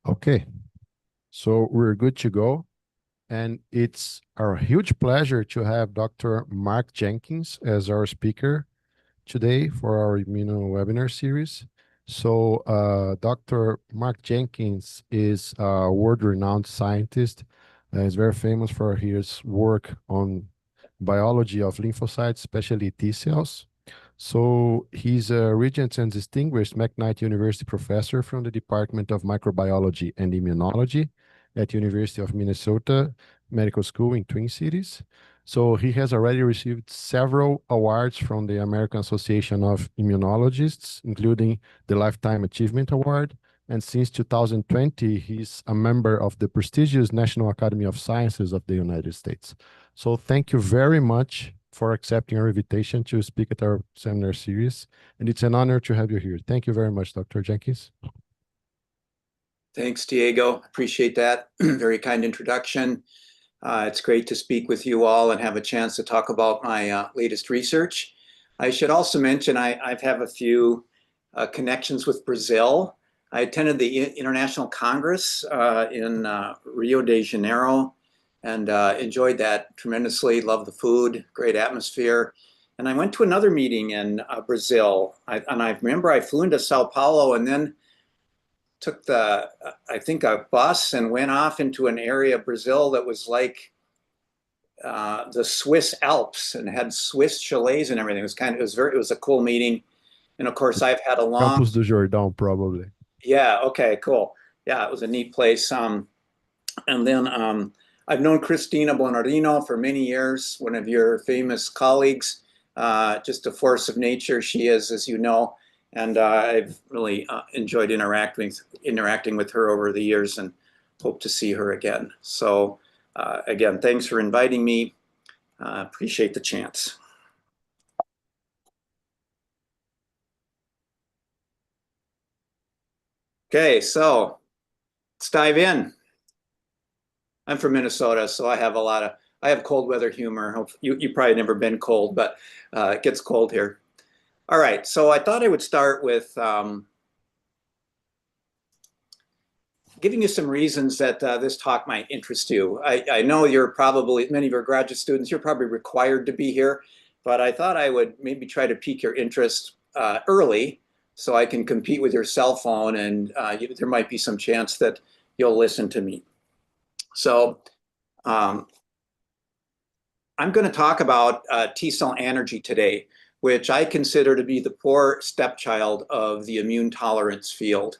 Okay, so we're good to go. And it's our huge pleasure to have Dr. Marc Jenkins as our speaker today for our immuno webinar series. So Dr. Marc Jenkins is a world-renowned scientist. He's very famous for his work on biology of lymphocytes, especially T cells. So he's a Regents and Distinguished McKnight University Professor from the Department of Microbiology and Immunology at University of Minnesota Medical School in Twin Cities. So he has already received several awards from the American Association of Immunologists, including the Lifetime Achievement Award. And since 2020, he's a member of the prestigious National Academy of Sciences of the United States. So thank you very much for accepting our invitation to speak at our seminar series. And it's an honor to have you here. Thank you very much, Dr. Jenkins. Thanks, Diego. Appreciate that. Very kind introduction. It's great to speak with you all and have a chance to talk about my latest research. I should also mention I have a few connections with Brazil. I attended the International Congress in Rio de Janeiro and enjoyed that tremendously. Loved the food, great atmosphere. And I went to another meeting in Brazil. I remember I flew into Sao Paulo and then took I think a bus and went off into an area of Brazil that was like the Swiss Alps and had Swiss chalets and everything. It was a cool meeting. And of course I've had a long Campus do Jordão, probably. Yeah, okay, cool. Yeah, it was a neat place. And then I've known Cristina Bonarino for many years, one of your famous colleagues, just a force of nature she is, as you know. And I've really enjoyed interacting with her over the years and hope to see her again. So again, thanks for inviting me. Appreciate the chance. Okay, so let's dive in. I'm from Minnesota, so I have cold weather humor. You probably never been cold, but it gets cold here. All right, so I thought I would start with giving you some reasons that this talk might interest you. I know many of your graduate students, you're probably required to be here, but I thought I would maybe try to pique your interest early so I can compete with your cell phone and there might be some chance that you'll listen to me. So I'm going to talk about T cell anergy today, which I consider to be the poor stepchild of the immune tolerance field.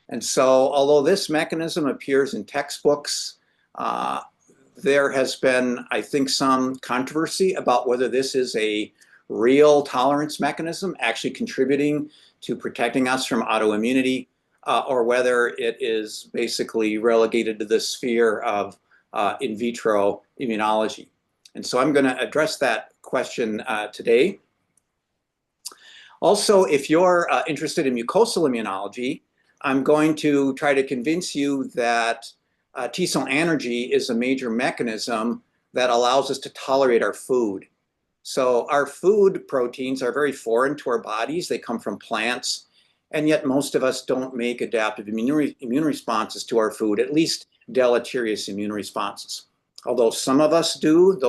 And so although this mechanism appears in textbooks, there has been, I think, some controversy about whether this is a real tolerance mechanism actually contributing to protecting us from autoimmunity, or whether it is basically relegated to the sphere of in vitro immunology. And so I'm going to address that question today. Also, if you're interested in mucosal immunology, I'm going to try to convince you that T cell anergy is a major mechanism that allows us to tolerate our food. So our food proteins are very foreign to our bodies. They come from plants, and yet most of us don't make adaptive immune responses to our food, at least deleterious immune responses. Although some of us do,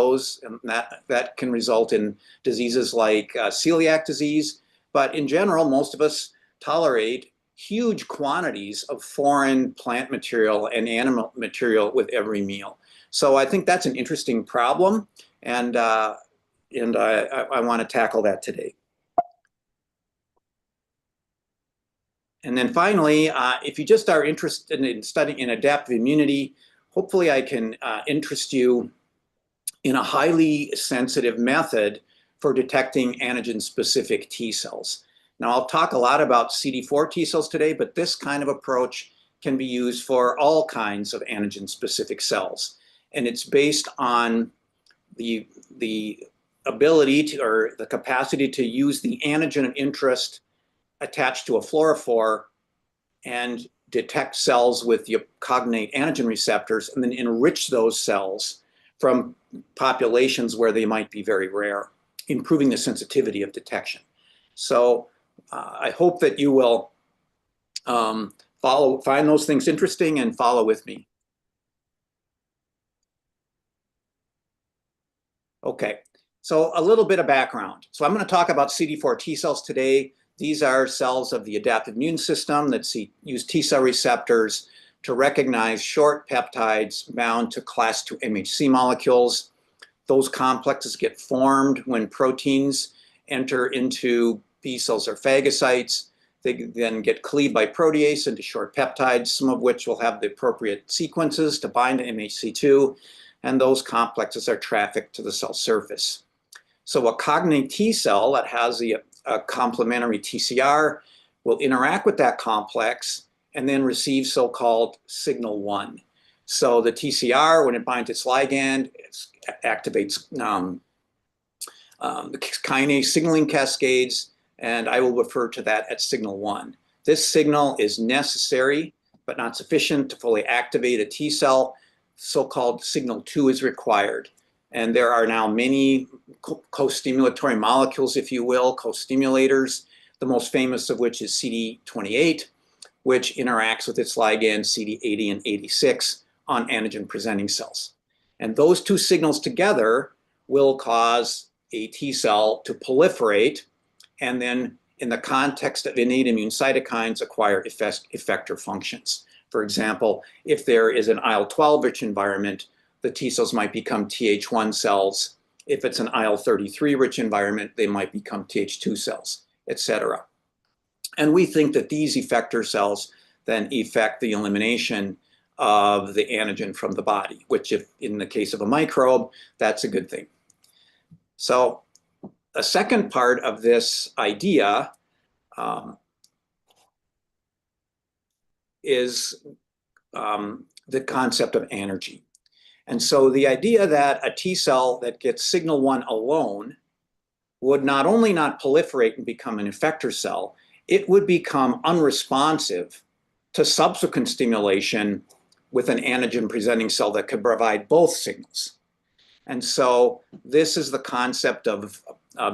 that can result in diseases like celiac disease. But in general, most of us tolerate huge quantities of foreign plant material and animal material with every meal. So I think that's an interesting problem, and I want to tackle that today. And then finally, if you just are interested in studying adaptive immunity, hopefully I can interest you in a highly sensitive method for detecting antigen-specific T cells. Now, I'll talk a lot about CD4 T cells today, but this kind of approach can be used for all kinds of antigen-specific cells. And it's based on the ability to, or the capacity to use the antigen of interest attached to a fluorophore and detect cells with the cognate antigen receptors and then enrich those cells from populations where they might be very rare, improving the sensitivity of detection. So I hope that you will find those things interesting and follow with me. Okay, so a little bit of background. So I'm going to talk about CD4 T cells today. These are cells of the adaptive immune system that use T cell receptors to recognize short peptides bound to class II MHC molecules. Those complexes get formed when proteins enter into B cells or phagocytes. They then get cleaved by protease into short peptides, some of which will have the appropriate sequences to bind to MHC2, and those complexes are trafficked to the cell surface. So a cognate T cell that has a complementary TCR will interact with that complex and then receive so-called signal 1. So the TCR, when it binds its ligand, it activates the kinase signaling cascades, and I will refer to that as signal 1. This signal is necessary but not sufficient to fully activate a T cell. So-called signal 2 is required. And there are now many co-stimulatory molecules, if you will, co-stimulators, the most famous of which is CD28, which interacts with its ligand CD80 and 86 on antigen-presenting cells. And those two signals together will cause a T cell to proliferate and then, in the context of innate immune cytokines, acquire effector functions. For example, if there is an IL-12 rich environment, the T cells might become Th1 cells. If it's an IL-33 rich environment, they might become Th2 cells, etc. And we think that these effector cells then effect the elimination of the antigen from the body, which, if in the case of a microbe, that's a good thing. So a second part of this idea is the concept of anergy. And so the idea that a T cell that gets signal 1 alone would not only not proliferate and become an effector cell, it would become unresponsive to subsequent stimulation with an antigen-presenting cell that could provide both signals. And so this is the concept of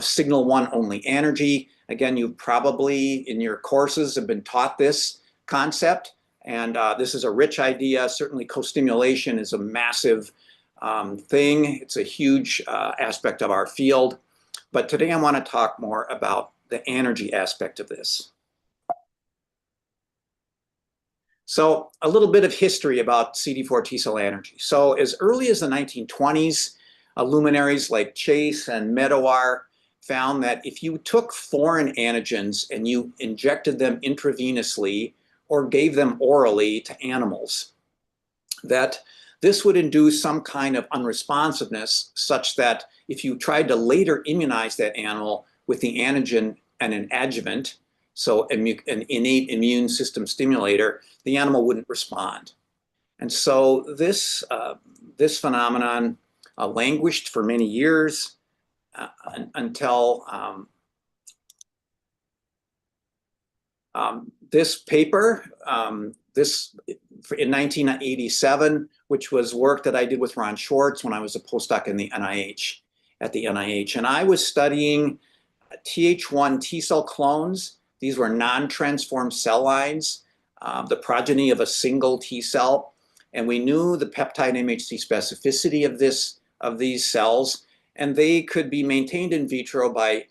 signal 1 only anergy. Again, you probably in your courses have been taught this concept. And this is a rich idea. Certainly co-stimulation is a massive thing. It's a huge aspect of our field. But today I want to talk more about the anergy aspect of this. So a little bit of history about CD4 T cell anergy. So as early as the 1920s, luminaries like Chase and Medawar found that if you took foreign antigens and you injected them intravenously or gave them orally to animals, that this would induce some kind of unresponsiveness such that if you tried to later immunize that animal with the antigen and an adjuvant, so an innate immune system stimulator, the animal wouldn't respond. And so this phenomenon languished for many years until this paper, in 1987, which was work that I did with Ron Schwartz when I was a postdoc in the NIH, at the NIH. And I was studying Th1 T cell clones. These were non-transformed cell lines, the progeny of a single T cell. And we knew the peptide MHC specificity of these cells, and they could be maintained in vitro by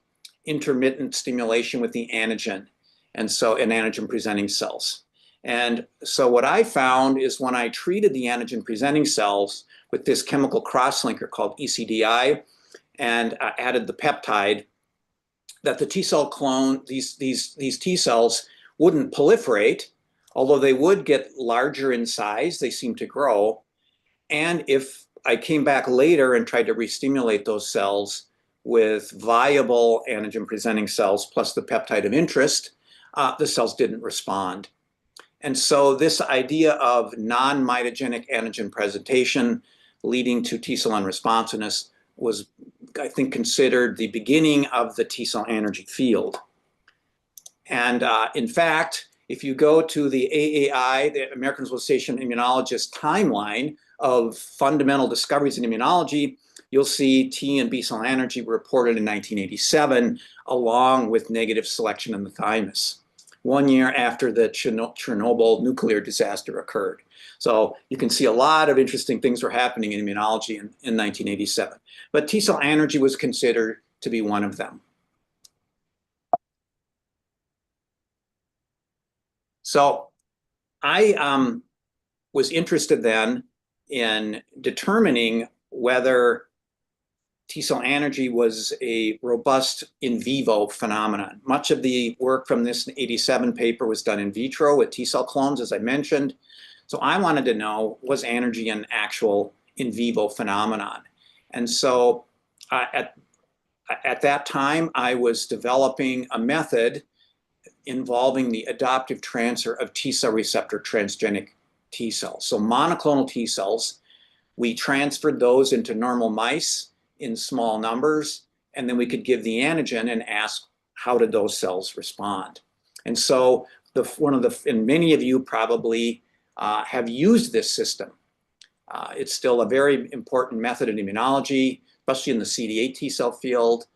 intermittent stimulation with the antigen, and so in antigen-presenting cells. And so what I found is when I treated the antigen-presenting cells with this chemical cross-linker called ECDI and added the peptide, that the T cell clone, these T cells wouldn't proliferate, although they would get larger in size, they seem to grow. And if I came back later and tried to re-stimulate those cells with viable antigen-presenting cells plus the peptide of interest, the cells didn't respond. And so this idea of non-mitogenic antigen presentation leading to T cell unresponsiveness was, I think, considered the beginning of the T cell anergy field. And in fact, if you go to the AAI, the American Association of Immunologists timeline of fundamental discoveries in immunology, you'll see T and B cell anergy were reported in 1987, along with negative selection in the thymus. 1 year after the Chernobyl nuclear disaster occurred. So you can see a lot of interesting things were happening in immunology in 1987. But T cell anergy was considered to be one of them. So I was interested then in determining whether T cell anergy was a robust in vivo phenomenon. Much of the work from this 87 paper was done in vitro with T cell clones, as I mentioned. So I wanted to know, was anergy an actual in vivo phenomenon? And so at that time, I was developing a method involving the adoptive transfer of T cell receptor transgenic T cells. So monoclonal T cells, we transferred those into normal mice in small numbers, and then we could give the antigen and ask, how did those cells respond? And so and many of you probably have used this system. It's still a very important method in immunology, especially in the CD8 T cell field.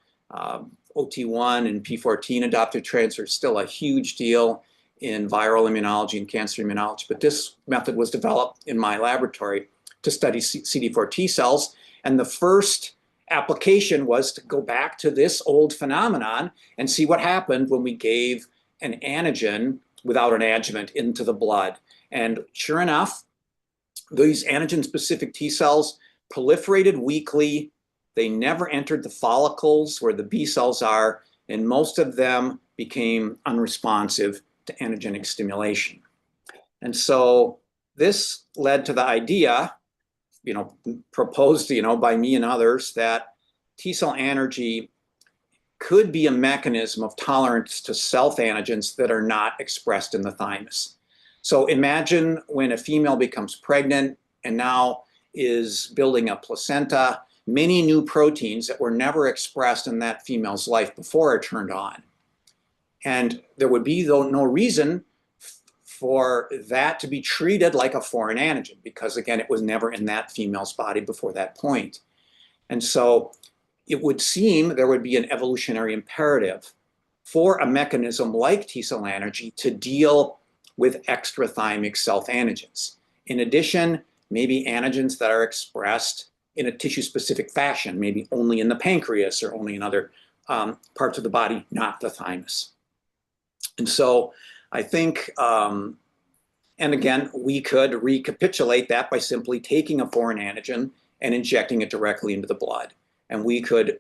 OT1 and P14 adoptive transfer is still a huge deal in viral immunology and cancer immunology. But this method was developed in my laboratory to study CD4 T cells. And the first application was to go back to this old phenomenon and see what happened when we gave an antigen without an adjuvant into the blood. And sure enough, these antigen-specific T cells proliferated weakly. They never entered the follicles where the B cells are, and most of them became unresponsive to antigenic stimulation. And so this led to the idea, proposed, by me and others, that T cell anergy could be a mechanism of tolerance to self-antigens that are not expressed in the thymus. So imagine when a female becomes pregnant and now is building a placenta, many new proteins that were never expressed in that female's life before are turned on. And there would be no reason for that to be treated like a foreign antigen, because again, it was never in that female's body before that point. And so it would seem there would be an evolutionary imperative for a mechanism like T cell anergy to deal with extrathymic self-antigens. In addition, maybe antigens that are expressed in a tissue-specific fashion, maybe only in the pancreas or only in other parts of the body, not the thymus. And so I think, and again, we could recapitulate that by simply taking a foreign antigen and injecting it directly into the blood. And we could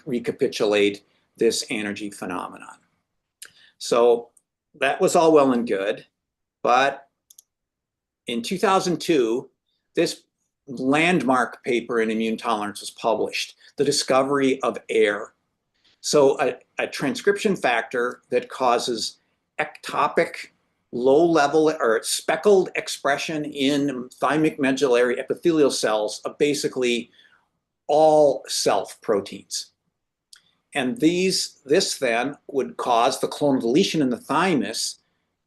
recapitulate this anergy phenomenon. So that was all well and good, but in 2002, this landmark paper in immune tolerance was published, the discovery of AIR. So a transcription factor that causes ectopic, low-level or speckled expression in thymic medullary epithelial cells of basically all self proteins. And this then would cause the clonal deletion in the thymus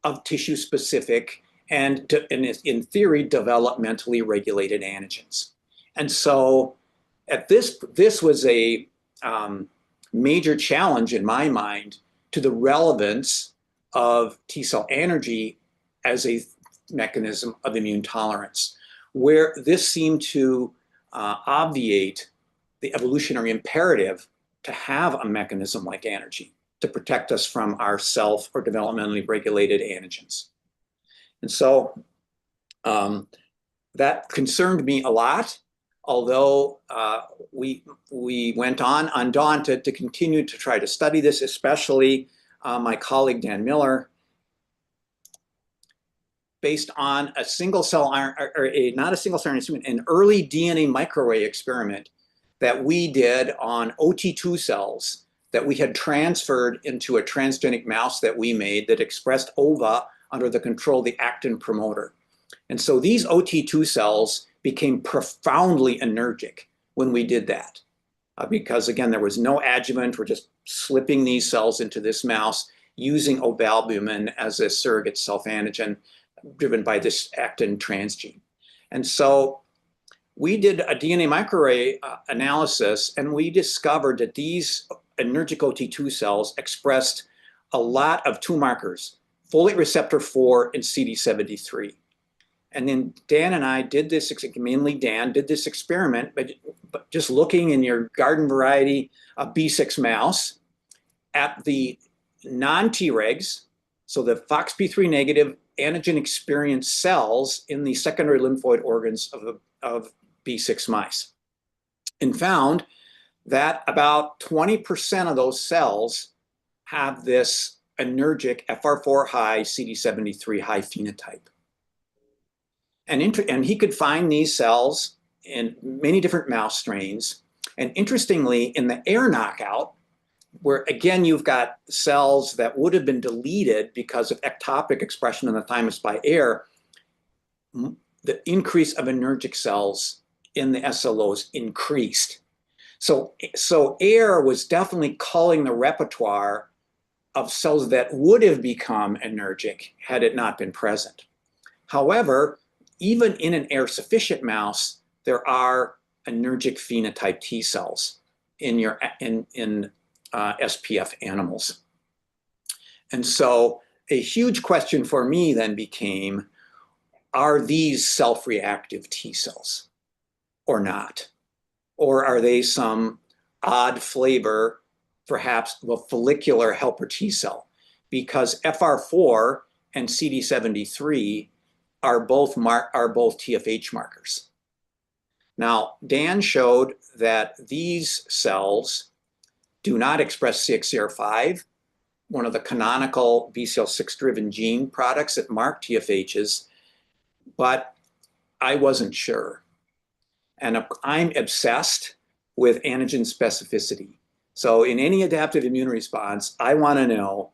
of tissue-specific and in theory, developmentally regulated antigens. And so this was a major challenge in my mind to the relevance of T cell anergy as a mechanism of immune tolerance, where this seemed to obviate the evolutionary imperative to have a mechanism like anergy to protect us from our self or developmentally regulated antigens. And so that concerned me a lot, although we went on undaunted to continue to try to study this, especially my colleague Dan Miller, based on a single cell, not a single cell RNA, an early DNA microarray experiment that we did on OT2 cells that we had transferred into a transgenic mouse that we made that expressed OVA under the control of the actin promoter. And so these OT2 cells became profoundly anergic when we did that. Because again, there was no adjuvant, we're just slipping these cells into this mouse using ovalbumin as a surrogate self-antigen driven by this actin transgene. And so we did a DNA microarray analysis, and we discovered that these anergic OT2 cells expressed a lot of two markers, folate receptor 4 and CD73. And then Dan and I did this, mainly Dan, did this experiment, but just looking in your garden variety B6 mouse at the non-Tregs, so the FOXP3 negative antigen experienced cells in the secondary lymphoid organs of B6 mice, and found that about 20% of those cells have this anergic FR4 high, CD73 high phenotype. And he could find these cells in many different mouse strains. And interestingly, in the air knockout, where again, you've got cells that would have been deleted because of ectopic expression in the thymus by air, the increase of anergic cells in the SLOs increased. So air was definitely culling the repertoire of cells that would have become anergic had it not been present. However, even in an air sufficient mouse, there are anergic phenotype T cells in SPF animals. And so a huge question for me then became, are these self-reactive T cells or not? Or are they some odd flavor, perhaps a follicular helper T cell? Because FR4 and CD73 are both TFH markers. Now, Dan showed that these cells do not express CXCR5, one of the canonical BCL6-driven gene products that mark TFHs, but I wasn't sure. And I'm obsessed with antigen specificity. So in any adaptive immune response, I want to know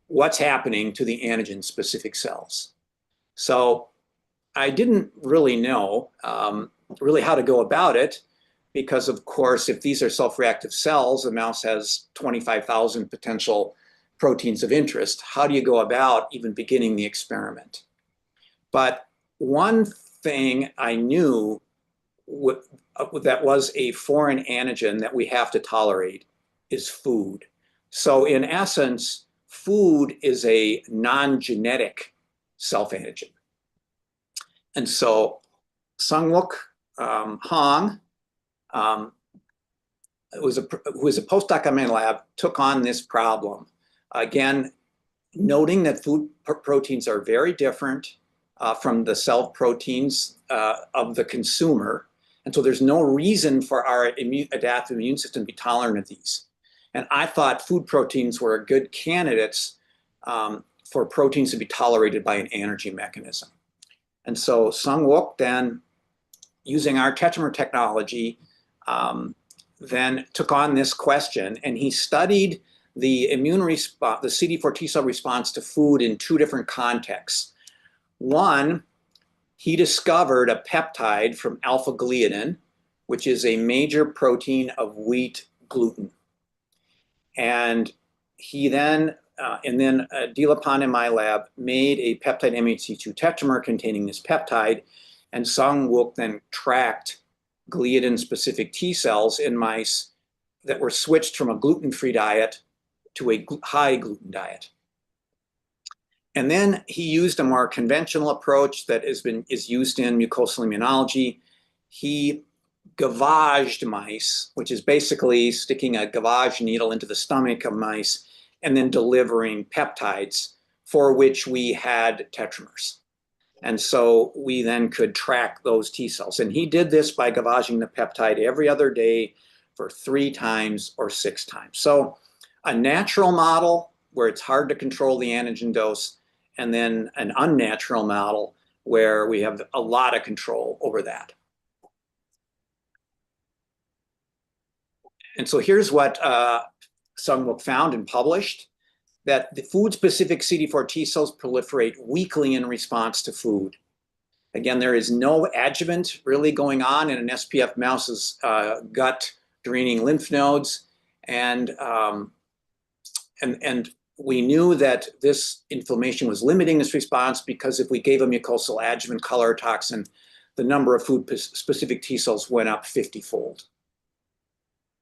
what's happening to the antigen-specific cells. So I didn't really know really how to go about it, because of course, if these are self-reactive cells, the mouse has 25,000 potential proteins of interest. How do you go about even beginning the experiment? But one thing I knew that was a foreign antigen that we have to tolerate is food. So in essence, food is a non-genetic self-antigen. And so Sung-Wook Hong, who was a postdoc at my lab, took on this problem. Again, noting that food proteins are very different from the cell proteins of the consumer. And so there's no reason for our adaptive immune system to be tolerant of these. And I thought food proteins were good candidates for proteins to be tolerated by an anergy mechanism. And so Sung-Wook then, using our tetramer technology, then took on this question, and he studied the immune response, the CD4 T cell response to food in two different contexts. One, he discovered a peptide from alpha-gliadin, which is a major protein of wheat gluten. And he then, Dilapan in my lab made a peptide MHC2 tetramer containing this peptide, and Sung-Wook then tracked gliadin-specific T cells in mice that were switched from a gluten-free diet to a high gluten diet. And then he used a more conventional approach that is used in mucosal immunology. He gavaged mice, which is basically sticking a gavage needle into the stomach of mice and then delivering peptides for which we had tetramers. And so we then could track those T cells. And he did this by gavaging the peptide every other day for 3 times or 6 times. So a natural model where it's hard to control the antigen dose, and then an unnatural model where we have a lot of control over that. And so here's what Sung-Wook found and published, that the food-specific CD4 T cells proliferate weakly in response to food. Again, there is no adjuvant really going on in an SPF mouse's gut draining lymph nodes. And we knew that this inflammation was limiting this response, because if we gave a mucosal adjuvant cholera toxin, the number of food-specific T cells went up 50-fold.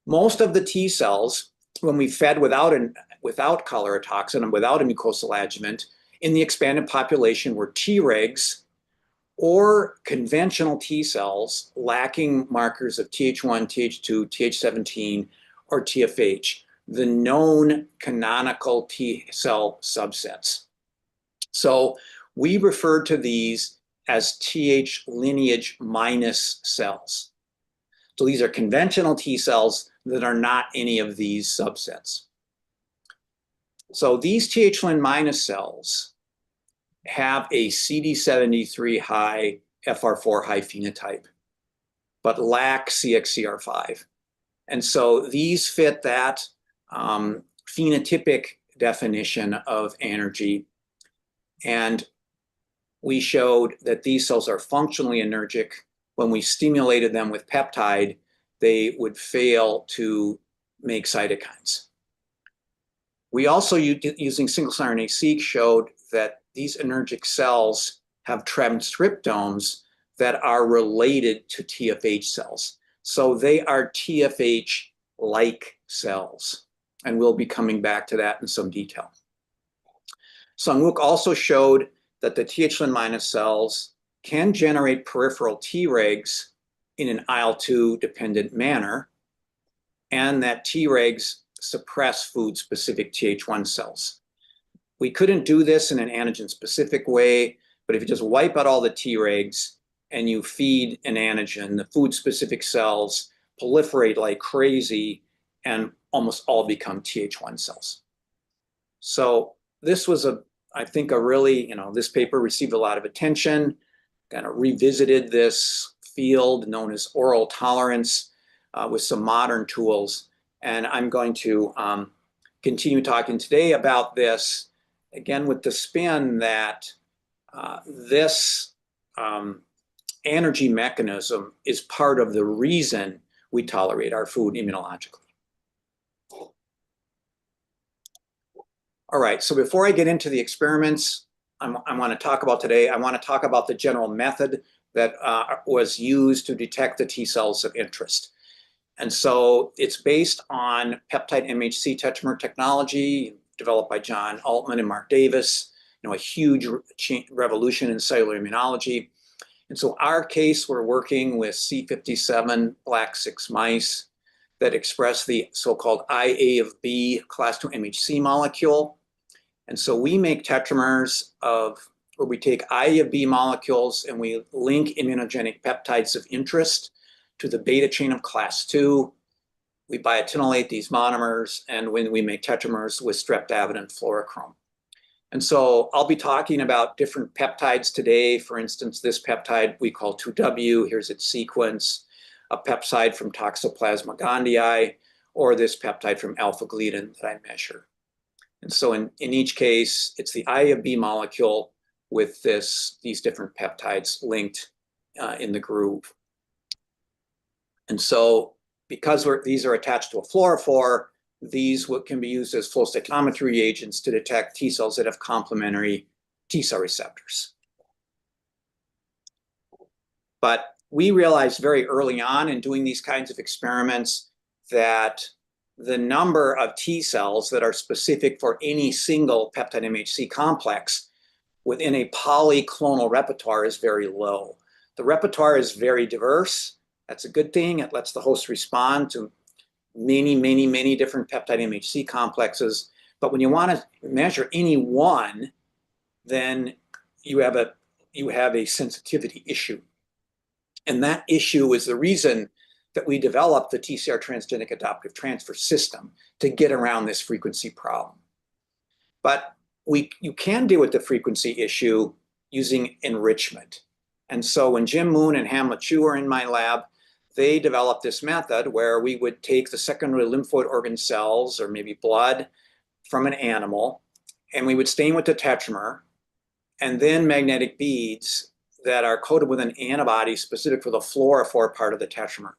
Most of the T cells, when we fed without cholera toxin and without a mucosal adjuvant, in the expanded population were Tregs or conventional T cells lacking markers of Th1, Th2, Th17, or TFH, the known canonical T cell subsets. So we refer to these as Th lineage minus cells. So these are conventional T cells that are not any of these subsets. So these Th1 minus cells have a CD73 high, FR4 high phenotype, but lack CXCR5. And so these fit that phenotypic definition of anergy. And we showed that these cells are functionally anergic. When we stimulated them with peptide, they would fail to make cytokines. We also, using single-cell RNA-seq, showed that these anergic cells have transcriptomes that are related to TFH cells. So they are TFH-like cells. And we'll be coming back to that in some detail. Sung-Wook also showed that the Th1 minus cells can generate peripheral Tregs in an IL-2 dependent manner, and that Tregs suppress food-specific Th1 cells. We couldn't do this in an antigen-specific way, but if you just wipe out all the Tregs and you feed an antigen, the food-specific cells proliferate like crazy and almost all become Th1 cells. So this was, I think, a really, this paper received a lot of attention, kind of revisited this field known as oral tolerance with some modern tools. And I'm going to continue talking today about this, again, with the spin that this anergy mechanism is part of the reason we tolerate our food immunologically. All right, so before I get into the experiments I want to talk about today, I want to talk about the general method that was used to detect the T cells of interest. And so it's based on peptide MHC tetramer technology developed by John Altman and Mark Davis, a huge revolution in cellular immunology. And so our case, we're working with C57 black 6 mice that express the so-called IA of B class 2 MHC molecule. And so we make tetramers where we take IA of B molecules and we link immunogenic peptides of interest to the beta chain of class 2. We biotinylate these monomers, and when we make tetramers with streptavidin and fluorochrome. And so I'll be talking about different peptides today. For instance, this peptide we call 2W, here's its sequence, a peptide from Toxoplasma gondii, or this peptide from alpha-gliadin that I measure. And so in each case, it's the IA of B molecule with these different peptides linked in the groove. And so because these are attached to a fluorophore, these can be used as flow cytometry reagents to detect T cells that have complementary T cell receptors. But we realized very early on in doing these kinds of experiments that the number of T cells that are specific for any single peptide MHC complex within a polyclonal repertoire is very low. The repertoire is very diverse. That's a good thing. It lets the host respond to many, many, many different peptide MHC complexes. But when you want to measure any one, then you have a sensitivity issue. And that issue is the reason that we developed the TCR transgenic adaptive transfer system to get around this frequency problem. But you can deal with the frequency issue using enrichment. And so when Jim Moon and Hamlet Chu were in my lab, they developed this method where we would take the secondary lymphoid organ cells or maybe blood from an animal, and we would stain with the tetramer, and then magnetic beads that are coated with an antibody specific for the fluorophore part of the tetramer.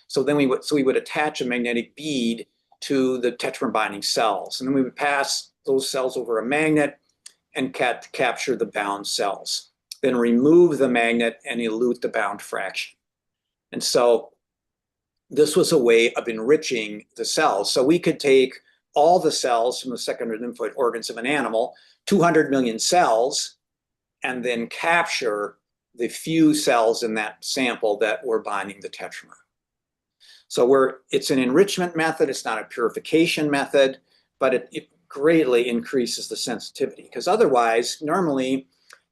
So then we would attach a magnetic bead to the tetramer binding cells, and then we would pass those cells over a magnet and capture the bound cells. Then remove the magnet and elute the bound fraction. And so this was a way of enriching the cells. So we could take all the cells from the secondary lymphoid organs of an animal, 200 million cells, and then capture the few cells in that sample that were binding the tetramer. So it's an enrichment method, it's not a purification method, but it greatly increases the sensitivity, because otherwise, normally,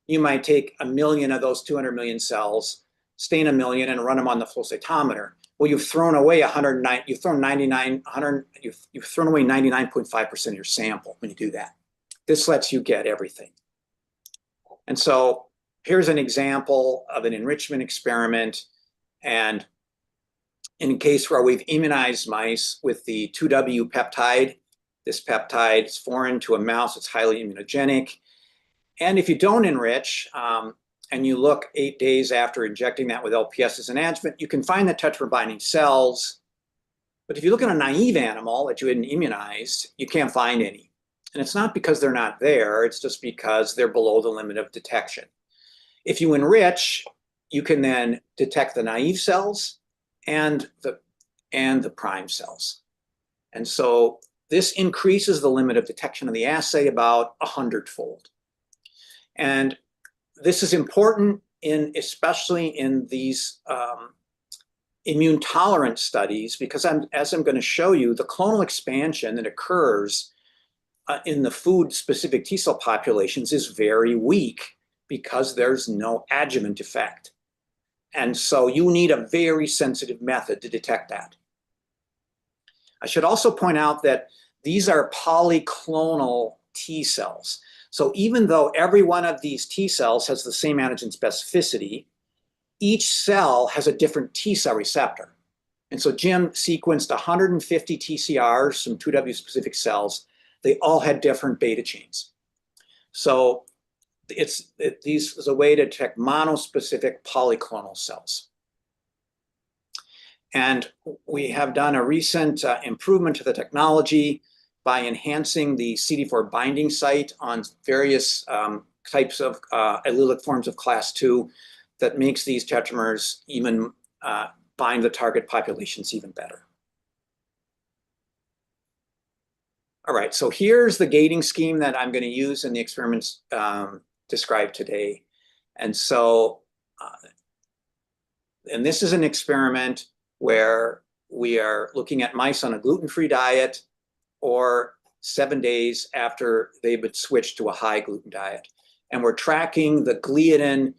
you might take 1 million of those 200 million cells, stain 1 million, and run them on the flow cytometer. Well, you've thrown away 109, you've thrown 99.5% of your sample when you do that. This lets you get everything. And so here's an example of an enrichment experiment. And in a case where we've immunized mice with the 2W peptide, this peptide is foreign to a mouse, it's highly immunogenic. And if you don't enrich, and you look 8 days after injecting that with LPS as an adjuvant, you can find the tetramer binding cells. But if you look at a naive animal that you hadn't immunized, you can't find any. And it's not because they're not there, it's just because they're below the limit of detection. If you enrich, you can then detect the naive cells and the prime cells. And so this increases the limit of detection of the assay about 100-fold. And this is important especially in these immune tolerance studies, because as I'm going to show you, the clonal expansion that occurs in the food-specific T cell populations is very weak because there's no adjuvant effect. And so you need a very sensitive method to detect that. I should also point out that these are polyclonal T cells. So even though every one of these T cells has the same antigen specificity, each cell has a different T cell receptor. And so Jim sequenced 150 TCRs from 2W specific cells. They all had different beta chains. So this is a way to detect monospecific polyclonal cells. And we have done a recent improvement to the technology by enhancing the CD4 binding site on various types of allelic forms of class 2 that makes these tetramers even bind the target populations even better. All right, so here's the gating scheme that I'm going to use in the experiments described today. And so, and this is an experiment where we are looking at mice on a gluten-free diet or 7 days after they've been switched to a high gluten diet. And we're tracking the gliadin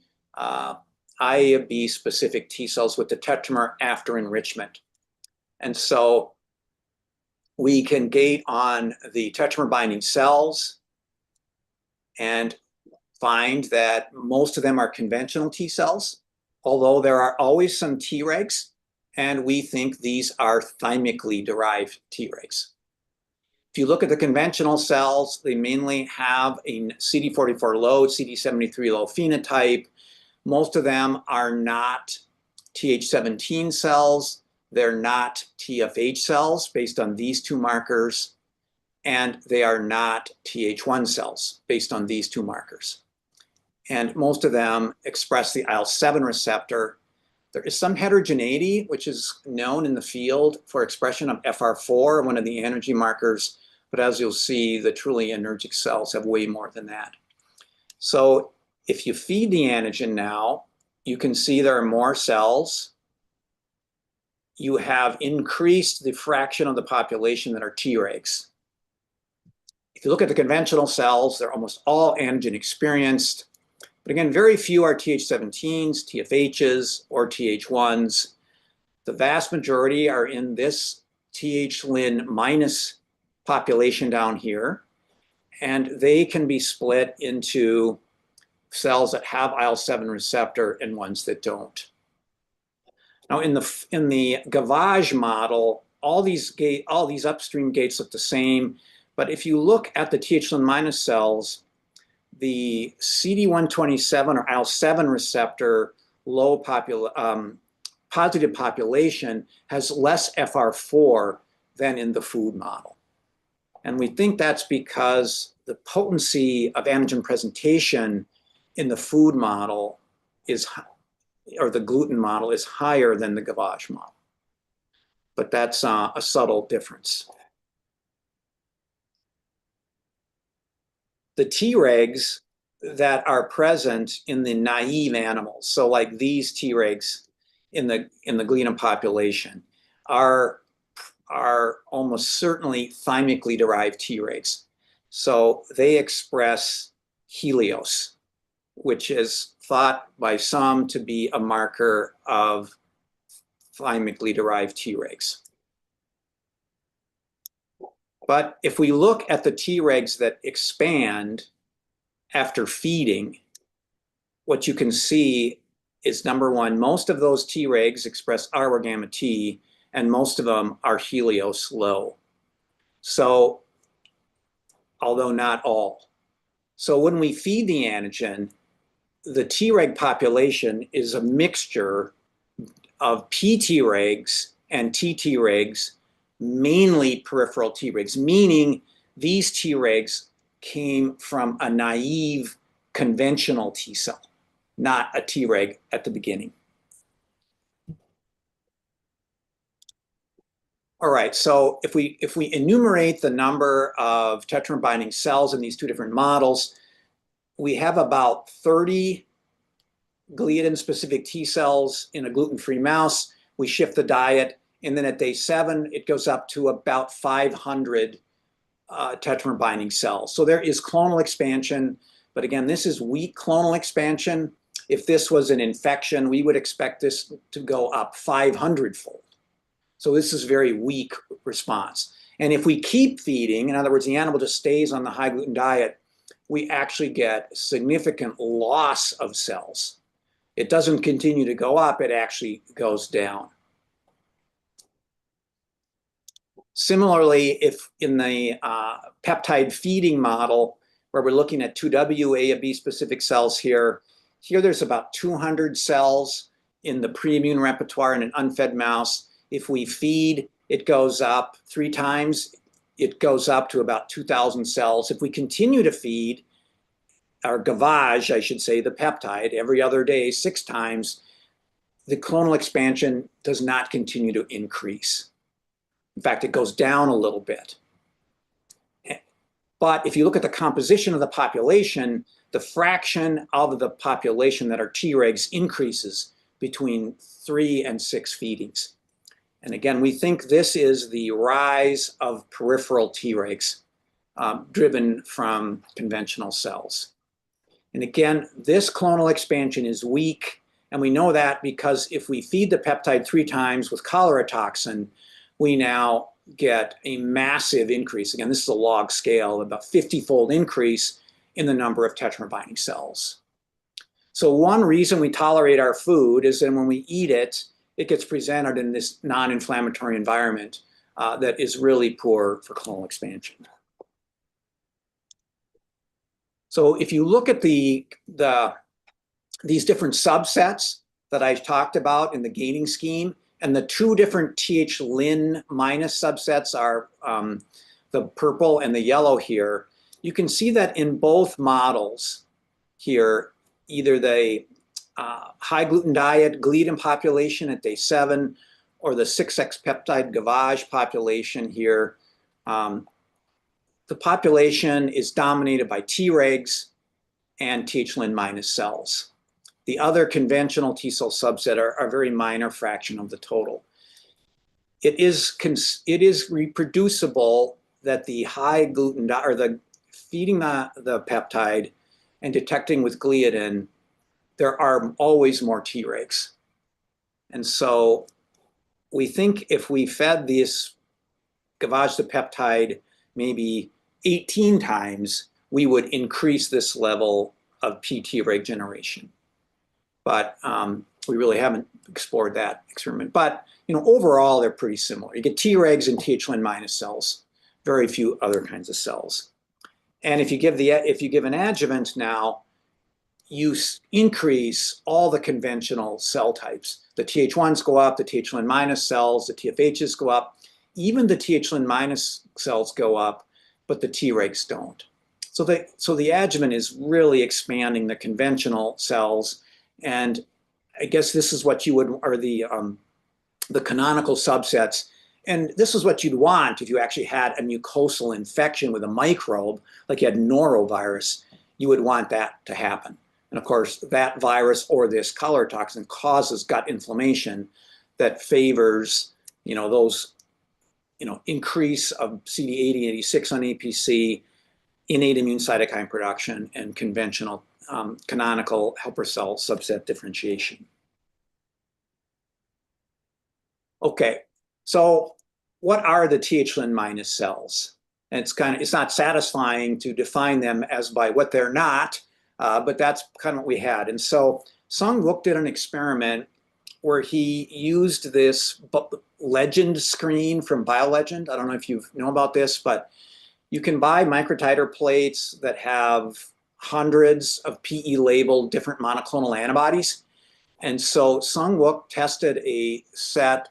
IAB specific T cells with the tetramer after enrichment. And so we can gate on the tetramer binding cells and find that most of them are conventional T cells, although there are always some Tregs, and we think these are thymically derived Tregs. If you look at the conventional cells, they mainly have a CD44 low, CD73 low phenotype. Most of them are not Th17 cells. They're not TFH cells based on these two markers, and they are not Th1 cells based on these two markers. And most of them express the IL-7 receptor. There is some heterogeneity, which is known in the field for expression of FR4, one of the anergy markers. But as you'll see, the truly anergic cells have way more than that. So if you feed the antigen now, you can see there are more cells. You have increased the fraction of the population that are Tregs. If you look at the conventional cells, they're almost all antigen experienced. But again, very few are Th17s, TFHs, or Th1s. The vast majority are in this Th-lin minus population down here, and they can be split into cells that have IL-7 receptor and ones that don't. Now, in the gavage model, all these upstream gates look the same, but if you look at the Th-lin minus cells, the CD127 or IL-7 receptor low positive population has less FR4 than in the food model. And we think that's because the potency of antigen presentation in the food model or the gluten model is higher than the gavage model. But that's a subtle difference. the Tregs that are present in the naive animals, so like these Tregs in the gliadin population, are almost certainly thymically derived Tregs. So they express Helios, which is thought by some to be a marker of thymically derived Tregs. But if we look at the Tregs that expand after feeding, what you can see is, number one, most of those Tregs express R gamma T, and most of them are Helios low. So, although not all. So when we feed the antigen, the Treg population is a mixture of P-Tregs and T-Tregs, mainly peripheral Tregs, meaning these Tregs came from a naive conventional T cell, not a Treg at the beginning. All right, so if we enumerate the number of tetramer binding cells in these two different models, we have about 30 gliadin-specific T cells in a gluten-free mouse. We shift the diet, and then at day 7, it goes up to about 500 tetramer binding cells. So there is clonal expansion, but again, this is weak clonal expansion. If this was an infection, we would expect this to go up 500-fold. So this is very weak response. And if we keep feeding, in other words, the animal just stays on the high gluten diet, we actually get significant loss of cells. It doesn't continue to go up, it actually goes down. Similarly, if in the peptide feeding model, where we're looking at 2W A and B specific cells here there's about 200 cells in the pre-immune repertoire in an unfed mouse. If we feed, it goes up 3 times. It goes up to about 2,000 cells. If we continue to feed, or gavage, I should say, the peptide, every other day, 6 times, the clonal expansion does not continue to increase. In fact, it goes down a little bit. But if you look at the composition of the population, the fraction of the population that are Tregs increases between 3 and 6 feedings. And again, we think this is the rise of peripheral Tregs driven from conventional cells. And again, this clonal expansion is weak, and we know that because if we feed the peptide 3 times with cholera toxin, we now get a massive increase. Again, this is a log scale, about 50-fold increase in the number of tetramer binding cells. So one reason we tolerate our food is that when we eat it, it gets presented in this non-inflammatory environment that is really poor for clonal expansion. So if you look at these different subsets that I talked about in the gating scheme, and the 2 different Th-lin minus subsets are the purple and the yellow here, you can see that in both models here, either the high gluten diet gliadin population at day 7 or the 6X peptide gavage population here, the population is dominated by Tregs and Th-lin minus cells. The other conventional T cell subset are a very minor fraction of the total. It is reproducible that the high gluten or the feeding the peptide and detecting with gliadin, there are always more Tregs. And so we think if we fed this gavage the peptide maybe 18 times, we would increase this level of P-Treg generation. But we really haven't explored that experiment. But overall, they're pretty similar. You get Tregs and Th-lin minus cells, very few other kinds of cells. And if you give an adjuvant now, you increase all the conventional cell types. The Th1s go up, the Th-lin minus cells, the TFHs go up, even the Th-lin minus cells go up, but the Tregs don't. So the adjuvant is really expanding the conventional cells. And I guess this is what you would, are the canonical subsets. And this is what you'd want if you actually had a mucosal infection with a microbe, like you had norovirus, you would want that to happen. And of course, that virus or this cholera toxin causes gut inflammation that favors, those, increase of CD80, 86 on APC, innate immune cytokine production, and conventional canonical helper cell subset differentiation. Okay, so what are the Th-lin minus cells? And it's not satisfying to define them as by what they're not, but that's kind of what we had. And so Sung-Wook did an experiment where he used this legend screen from BioLegend. I don't know if you know about this, but you can buy microtiter plates that have hundreds of PE labeled different monoclonal antibodies. And so Sung-Wook tested a set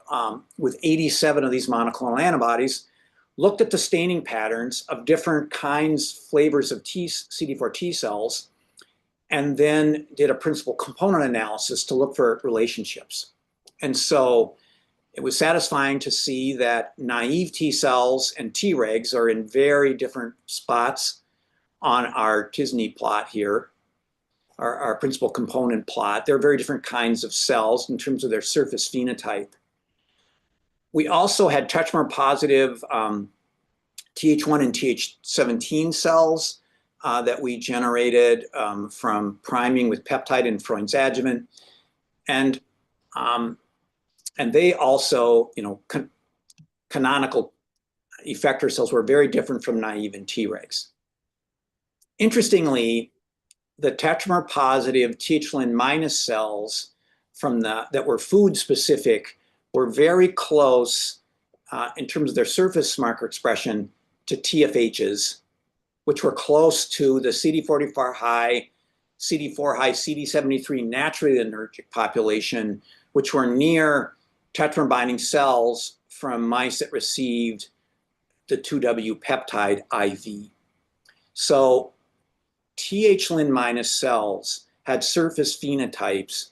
with 87 of these monoclonal antibodies, looked at the staining patterns of different kinds, flavors of CD4 T cells, and then did a principal component analysis to look for relationships. And so it was satisfying to see that naive T cells and Tregs are in very different spots on our t-SNE plot here, our principal component plot. They're very different kinds of cells in terms of their surface phenotype. We also had tetramer positive Th1 and Th17 cells that we generated from priming with peptide and Freund's adjuvant. And they also, canonical effector cells were very different from naive and Tregs. Interestingly, the tetramer positive Th-lin minus cells that were food specific were very close in terms of their surface marker expression to TFHs, which were close to the CD44 high, CD4 high, CD73 naturally anergic population, which were near tetramer binding cells from mice that received the 2W peptide IV. So Th-lin minus cells had surface phenotypes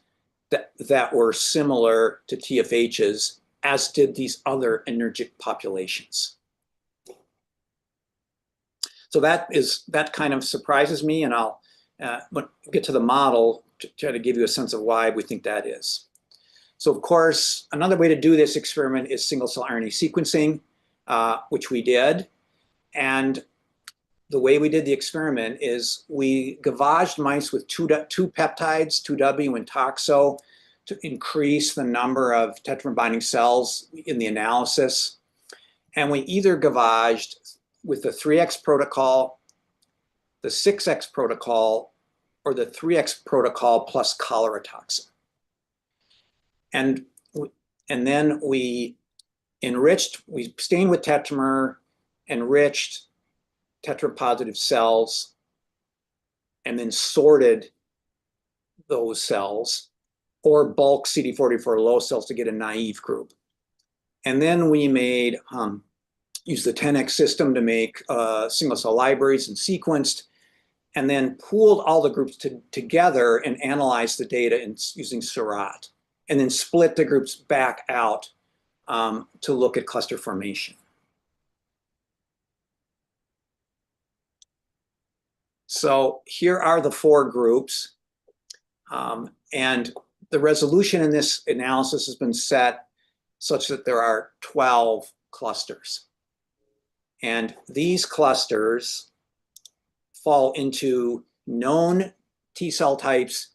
that were similar to TFHs, as did these other anergic populations. So that kind of surprises me, and I'll get to the model to try to give you a sense of why we think that is. So of course, another way to do this experiment is single-cell RNA sequencing, which we did. And the way we did the experiment is we gavaged mice with two peptides, 2W and toxo, to increase the number of tetramer binding cells in the analysis. And we either gavaged with the 3X protocol, the 6X protocol, or the 3X protocol plus cholera toxin. And then we stained with tetramer, enriched tetramer positive cells, and then sorted those cells, or bulk CD44 low cells to get a naive group. And then we used the 10X system to make single cell libraries and sequenced, and then pooled all the groups together and analyzed the data using Seurat, and then split the groups back out to look at cluster formation. So here are the four groups, and the resolution in this analysis has been set such that there are 12 clusters. And these clusters fall into known T cell types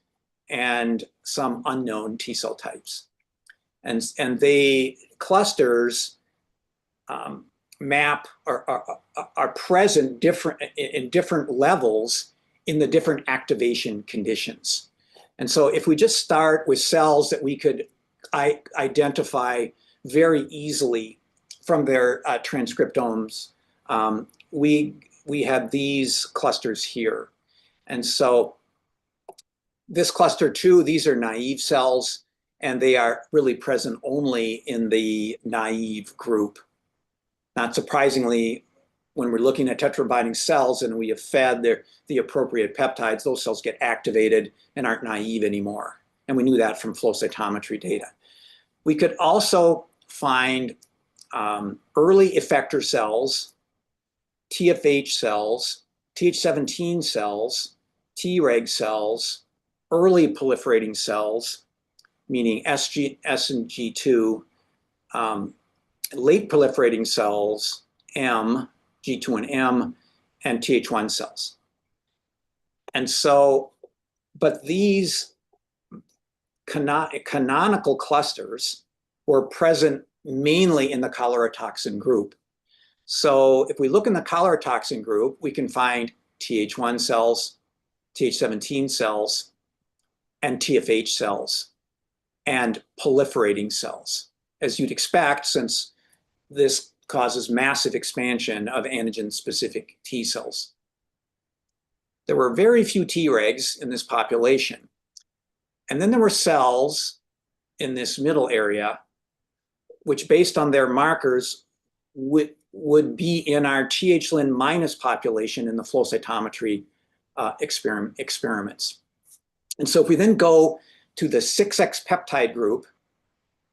and some unknown T cell types. And they clusters map are present in different levels in the different activation conditions. And so if we just start with cells that we could identify very easily from their transcriptomes, we have these clusters here. And so this cluster 2, these are naive cells, and they are really present only in the naive group. Not surprisingly, when we're looking at tetramer binding cells and we have fed the appropriate peptides, those cells get activated and aren't naive anymore. And we knew that from flow cytometry data. We could also find early effector cells, TFH cells, Th17 cells, Treg cells, early proliferating cells, meaning S and G2, late proliferating cells, M, G2 and M, and Th1 cells. And so, but these canonical clusters were present mainly in the cholera toxin group. So if we look in the cholera toxin group, we can find Th1 cells, Th17 cells, and TFH cells, and proliferating cells, as you'd expect, since this causes massive expansion of antigen-specific T cells. There were very few Tregs in this population. And then there were cells in this middle area, which based on their markers would be in our Th-lin minus population in the flow cytometry experiments. And so if we then go to the 6X peptide group,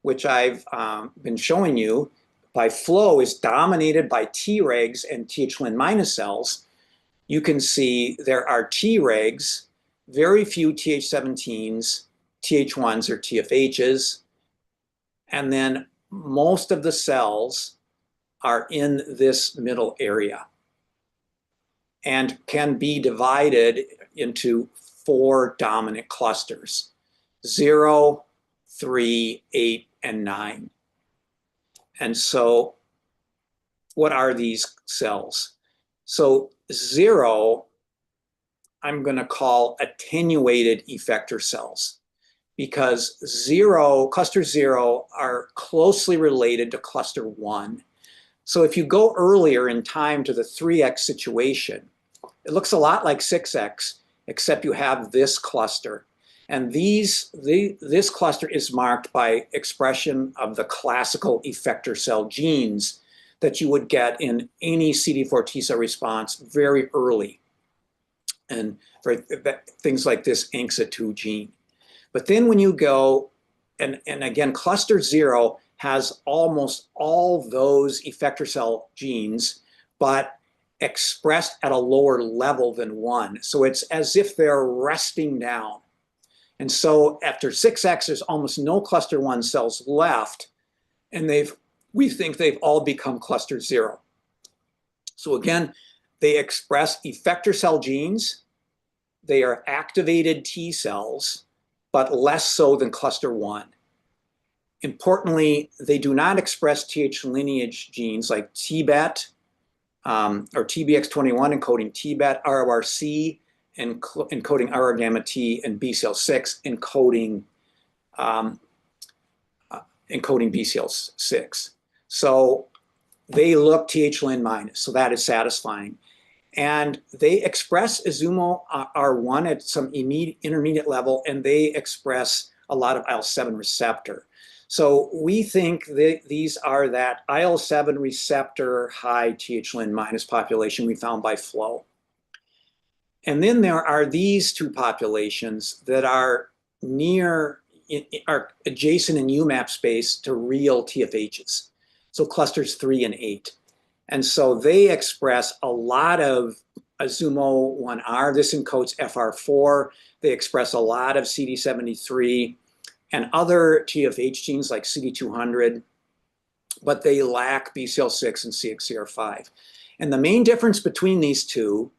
which I've been showing you by flow is dominated by Tregs and Th-lin minus cells, you can see there are Tregs, very few Th17s, Th1s or TFHs, and then most of the cells are in this middle area and can be divided into 4 dominant clusters: 0, 3, 8, and 9. And so what are these cells? So 0, I'm going to call attenuated effector cells, because cluster 0 are closely related to cluster 1. So if you go earlier in time to the 3X situation, it looks a lot like 6X, except you have this cluster. And this cluster is marked by expression of the classical effector cell genes that you would get in any CD4 T cell response very early. And for things like this ANXA2 gene. But then when you go, and again, cluster 0 has almost all those effector cell genes, but expressed at a lower level than 1. So it's as if they're resting down. And so after 6X, there's almost no cluster 1 cells left, and we think they've all become cluster 0. So again, they express effector cell genes. They are activated T cells, but less so than cluster 1. Importantly, they do not express Th lineage genes like TBET or TBX21 encoding TBET, RORC encoding RR gamma T, and BCL6 encoding BCL6. So they look Th-lin minus, so that is satisfying. And they express Azumo R1 at some intermediate level, and they express a lot of IL-7 receptor. So we think that these are that IL-7 receptor high Th-lin minus population we found by flow. And then there are these 2 populations that are are adjacent in UMAP space to real TFHs. So clusters 3 and 8. And so they express a lot of Azumo 1R. This encodes FR4. They express a lot of CD73 and other TFH genes like CD200, but they lack BCL6 and CXCR5. And the main difference between these 2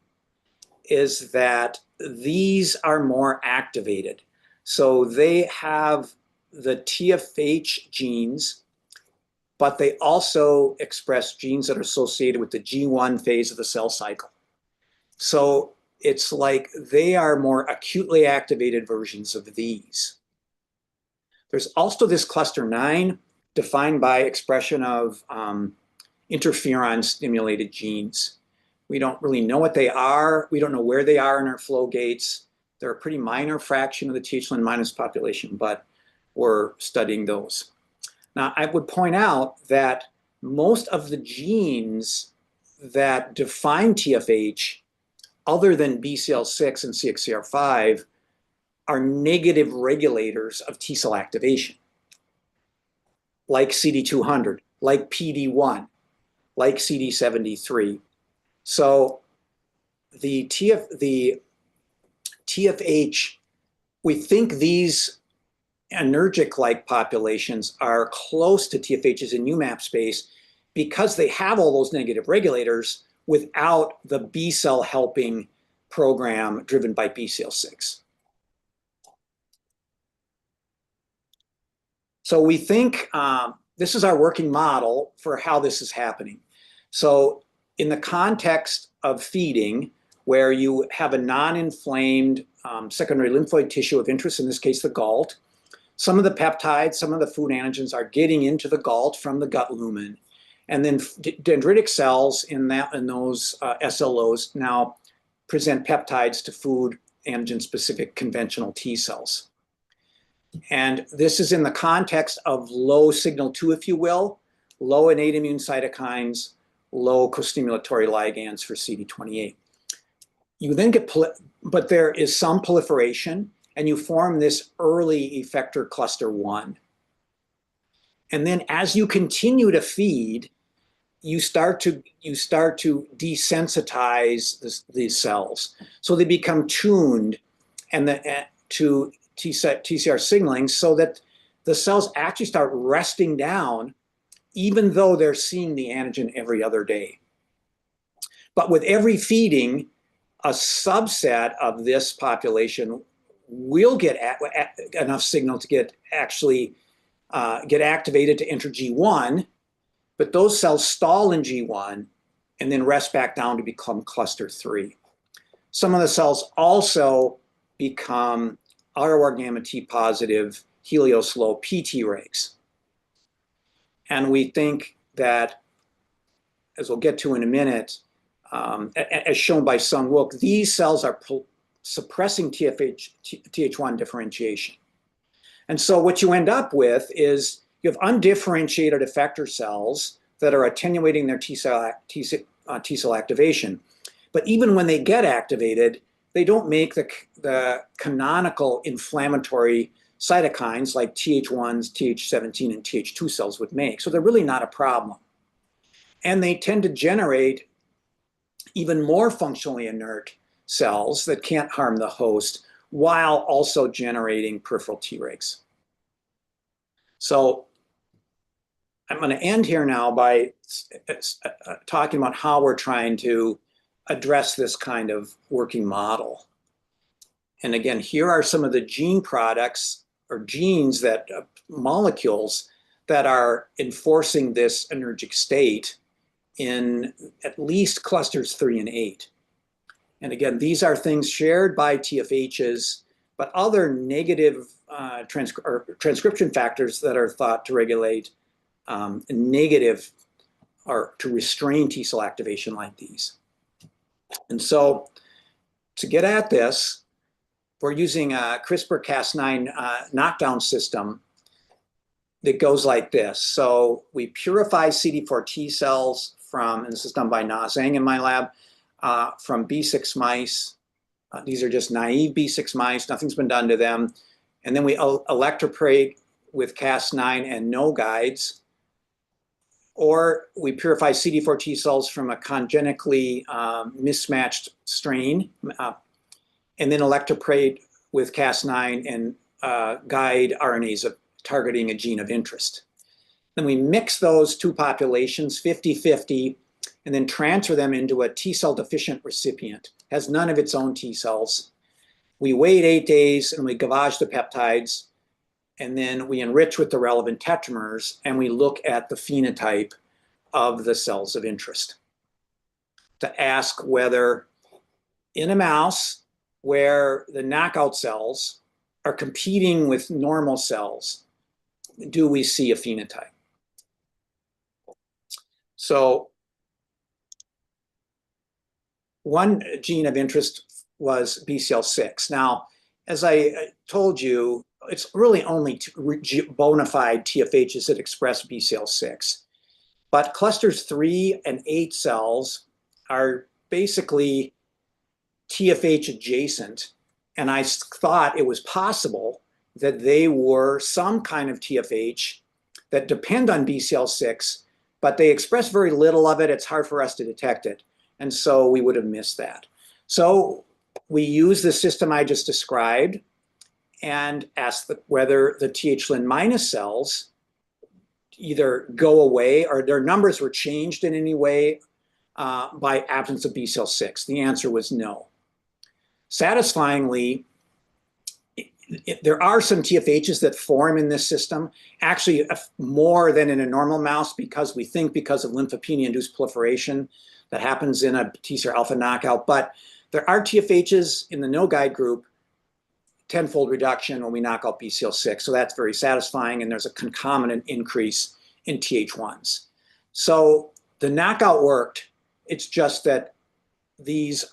is that these are more activated. So they have the TFH genes, but they also express genes that are associated with the G1 phase of the cell cycle. So it's like they are more acutely activated versions of these. There's also this cluster 9 defined by expression of interferon-stimulated genes. We don't really know what they are. We don't know where they are in our flow gates. They're a pretty minor fraction of the Th-lin minus population, but we're studying those. Now, I would point out that most of the genes that define TFH, other than BCL6 and CXCR5, are negative regulators of T cell activation, like CD200, like PD1, like CD73. So the TFH, we think these anergic-like populations are close to TFHs in UMAP space because they have all those negative regulators without the B cell helping program driven by BCL6. So we think this is our working model for how this is happening. So in the context of feeding, where you have a non-inflamed secondary lymphoid tissue of interest, in this case the galt, some of the peptides, some of the food antigens are getting into the galt from the gut lumen. And then dendritic cells in those SLOs now present peptides to food antigen-specific conventional T cells. And this is in the context of low signal 2, if you will, low innate immune cytokines, low costimulatory ligands for CD28. You then get, but there is some proliferation, and you form this early effector cluster 1. And then as you continue to feed, you start to desensitize these cells. So they become tuned to TCR signaling so that the cells actually start resting down even though they're seeing the antigen every other day. But with every feeding, a subset of this population will get enough signal to get activated to enter G1, but those cells stall in G1 and then rest back down to become cluster 3. Some of the cells also become ROR gamma T positive Helios low PT regs. And we think that, as we'll get to in a minute, as shown by Sung Wook, these cells are suppressing TH1 differentiation. And so what you end up with is you have undifferentiated effector cells that are attenuating their T cell activation. But even when they get activated, they don't make the canonical inflammatory cytokines like Th1s, Th17, and Th2 cells would make. So they're really not a problem. And they tend to generate even more functionally inert cells that can't harm the host while also generating peripheral Tregs. So I'm going to end here now by talking about how we're trying to address this kind of working model. And again, here are some of the gene products or genes that molecules that are enforcing this anergic state in at least clusters 3 and 8. And again, these are things shared by TFHs, but other negative transcription factors that are thought to regulate negative or to restrain T cell activation like these. And so to get at this, we're using a CRISPR-Cas9 knockdown system that goes like this. So we purify CD4 T cells from, and this is done by Na Zhang in my lab, from B6 mice. These are just naive B6 mice, nothing's been done to them. And then we electroporate with Cas9 and no guides. Or we purify CD4 T cells from a congenitally mismatched strain, and then electroporate with Cas9 and guide RNAs targeting a gene of interest. Then we mix those two populations 50-50 and then transfer them into a T cell deficient recipient. It has none of its own T cells. We wait 8 days and we gavage the peptides, and then we enrich with the relevant tetramers and we look at the phenotype of the cells of interest to ask whether in a mouse where the knockout cells are competing with normal cells, do we see a phenotype? So one gene of interest was BCL6. Now, as I told you, it's really only bona fide TFHs that express BCL6. But clusters 3 and 8 cells are basically TFH adjacent. And I thought it was possible that they were some kind of TFH that depend on BCL6, but they express very little of it. It's hard for us to detect it. And so we would have missed that. So we use the system I just described and ask whether the Th-lin minus cells either go away or their numbers were changed in any way by absence of B cell 6. The answer was no. Satisfyingly, there are some TFHs that form in this system, actually more than in a normal mouse because of lymphopenia-induced proliferation that happens in a TCR alpha knockout. But there are TFHs in the no guide group, tenfold reduction when we knock out BCL6. So that's very satisfying, and there's a concomitant increase in Th1s. So the knockout worked. It's just that these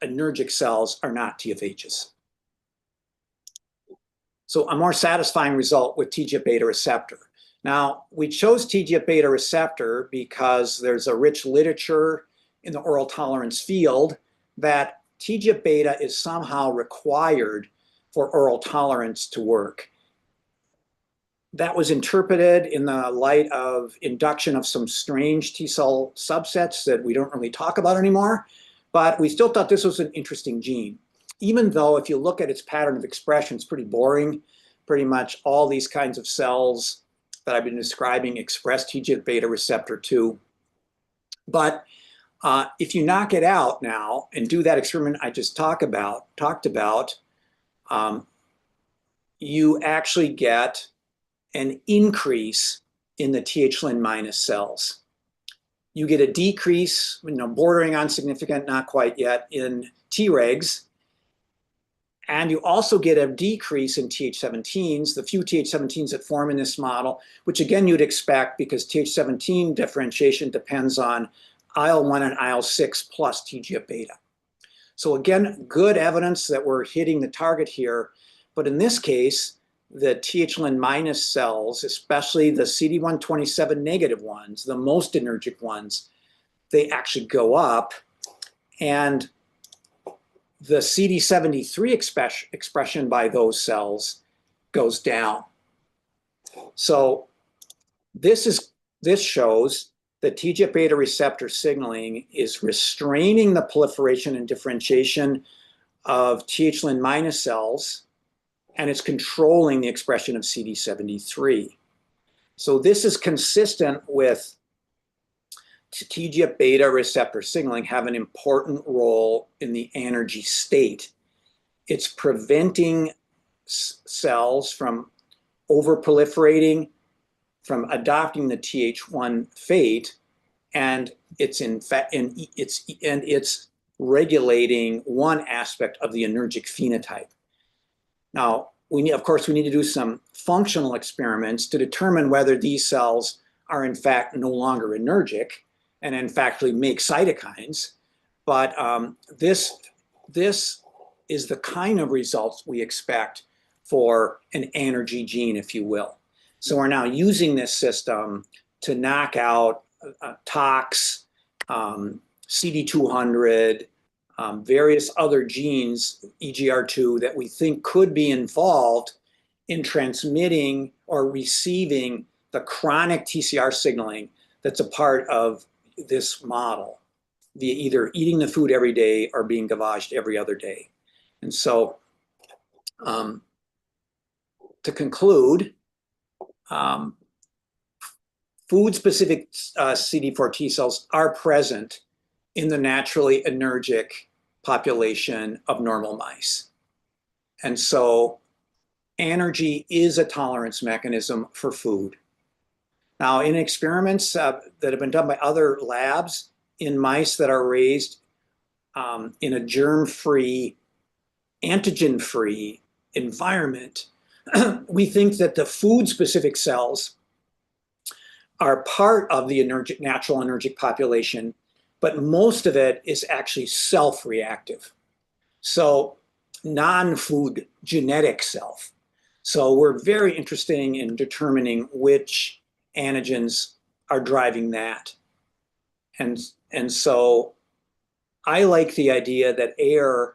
anergic cells are not TFHs. So a more satisfying result with TGF-beta receptor. Now, we chose TGF-beta receptor because there's a rich literature in the oral tolerance field that TGF-beta is somehow required for oral tolerance to work. That was interpreted in the light of induction of some strange T cell subsets that we don't really talk about anymore, but we still thought this was an interesting gene. Even though if you look at its pattern of expression, it's pretty boring. Pretty much all these kinds of cells that I've been describing express TGF-beta receptor 2. But if you knock it out now and do that experiment I just talked about, you actually get an increase in the Th-lin minus cells. You get a decrease, bordering on significant, not quite yet, in Tregs. And you also get a decrease in Th17s, the few Th17s that form in this model, which again you'd expect because Th17 differentiation depends on IL-1 and IL-6 plus TGF-beta. So again, good evidence that we're hitting the target here. But in this case, the Th-lin minus cells, especially the CD127 negative ones, the most anergic ones, they actually go up. And the CD73 expression by those cells goes down. So this shows that TGF-beta receptor signaling is restraining the proliferation and differentiation of Th-lin minus cells, and it's controlling the expression of CD73. So this is consistent with TGF-beta receptor signaling have an important role in the anergy state. It's preventing cells from overproliferating, from adopting the Th1 fate, and it's regulating one aspect of the anergic phenotype. Now, of course, we need to do some functional experiments to determine whether these cells are in fact no longer anergic and in fact make cytokines. But this is the kind of results we expect for an anergy gene, if you will. So we're now using this system to knock out TOX, CD200, various other genes, EGR2, that we think could be involved in transmitting or receiving the chronic TCR signaling that's a part of this model, via either eating the food every day or being gavaged every other day. And so to conclude, food-specific CD4 T cells are present in the naturally anergic population of normal mice. And so anergy is a tolerance mechanism for food. Now, in experiments that have been done by other labs in mice that are raised in a germ-free, antigen-free environment, we think that the food-specific cells are part of the natural anergic population, but most of it is actually self-reactive. So non-food genetic self. So we're very interested in determining which antigens are driving that. And so I like the idea that air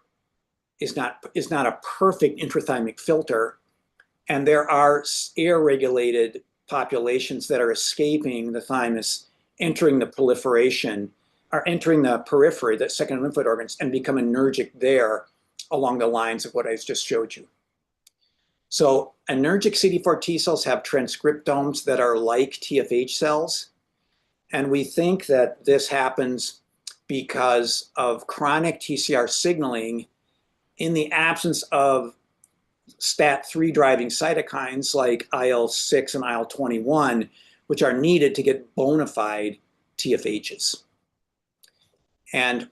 is not a perfect intrathymic filter, and there are air-regulated populations that are escaping the thymus entering the proliferation, or entering the periphery, the secondary lymphoid organs, and become anergic there along the lines of what I just showed you. So anergic CD4 T cells have transcriptomes that are like TFH cells. And we think that this happens because of chronic TCR signaling in the absence of STAT3 driving cytokines like IL-6 and IL-21, which are needed to get bona fide TFHs. And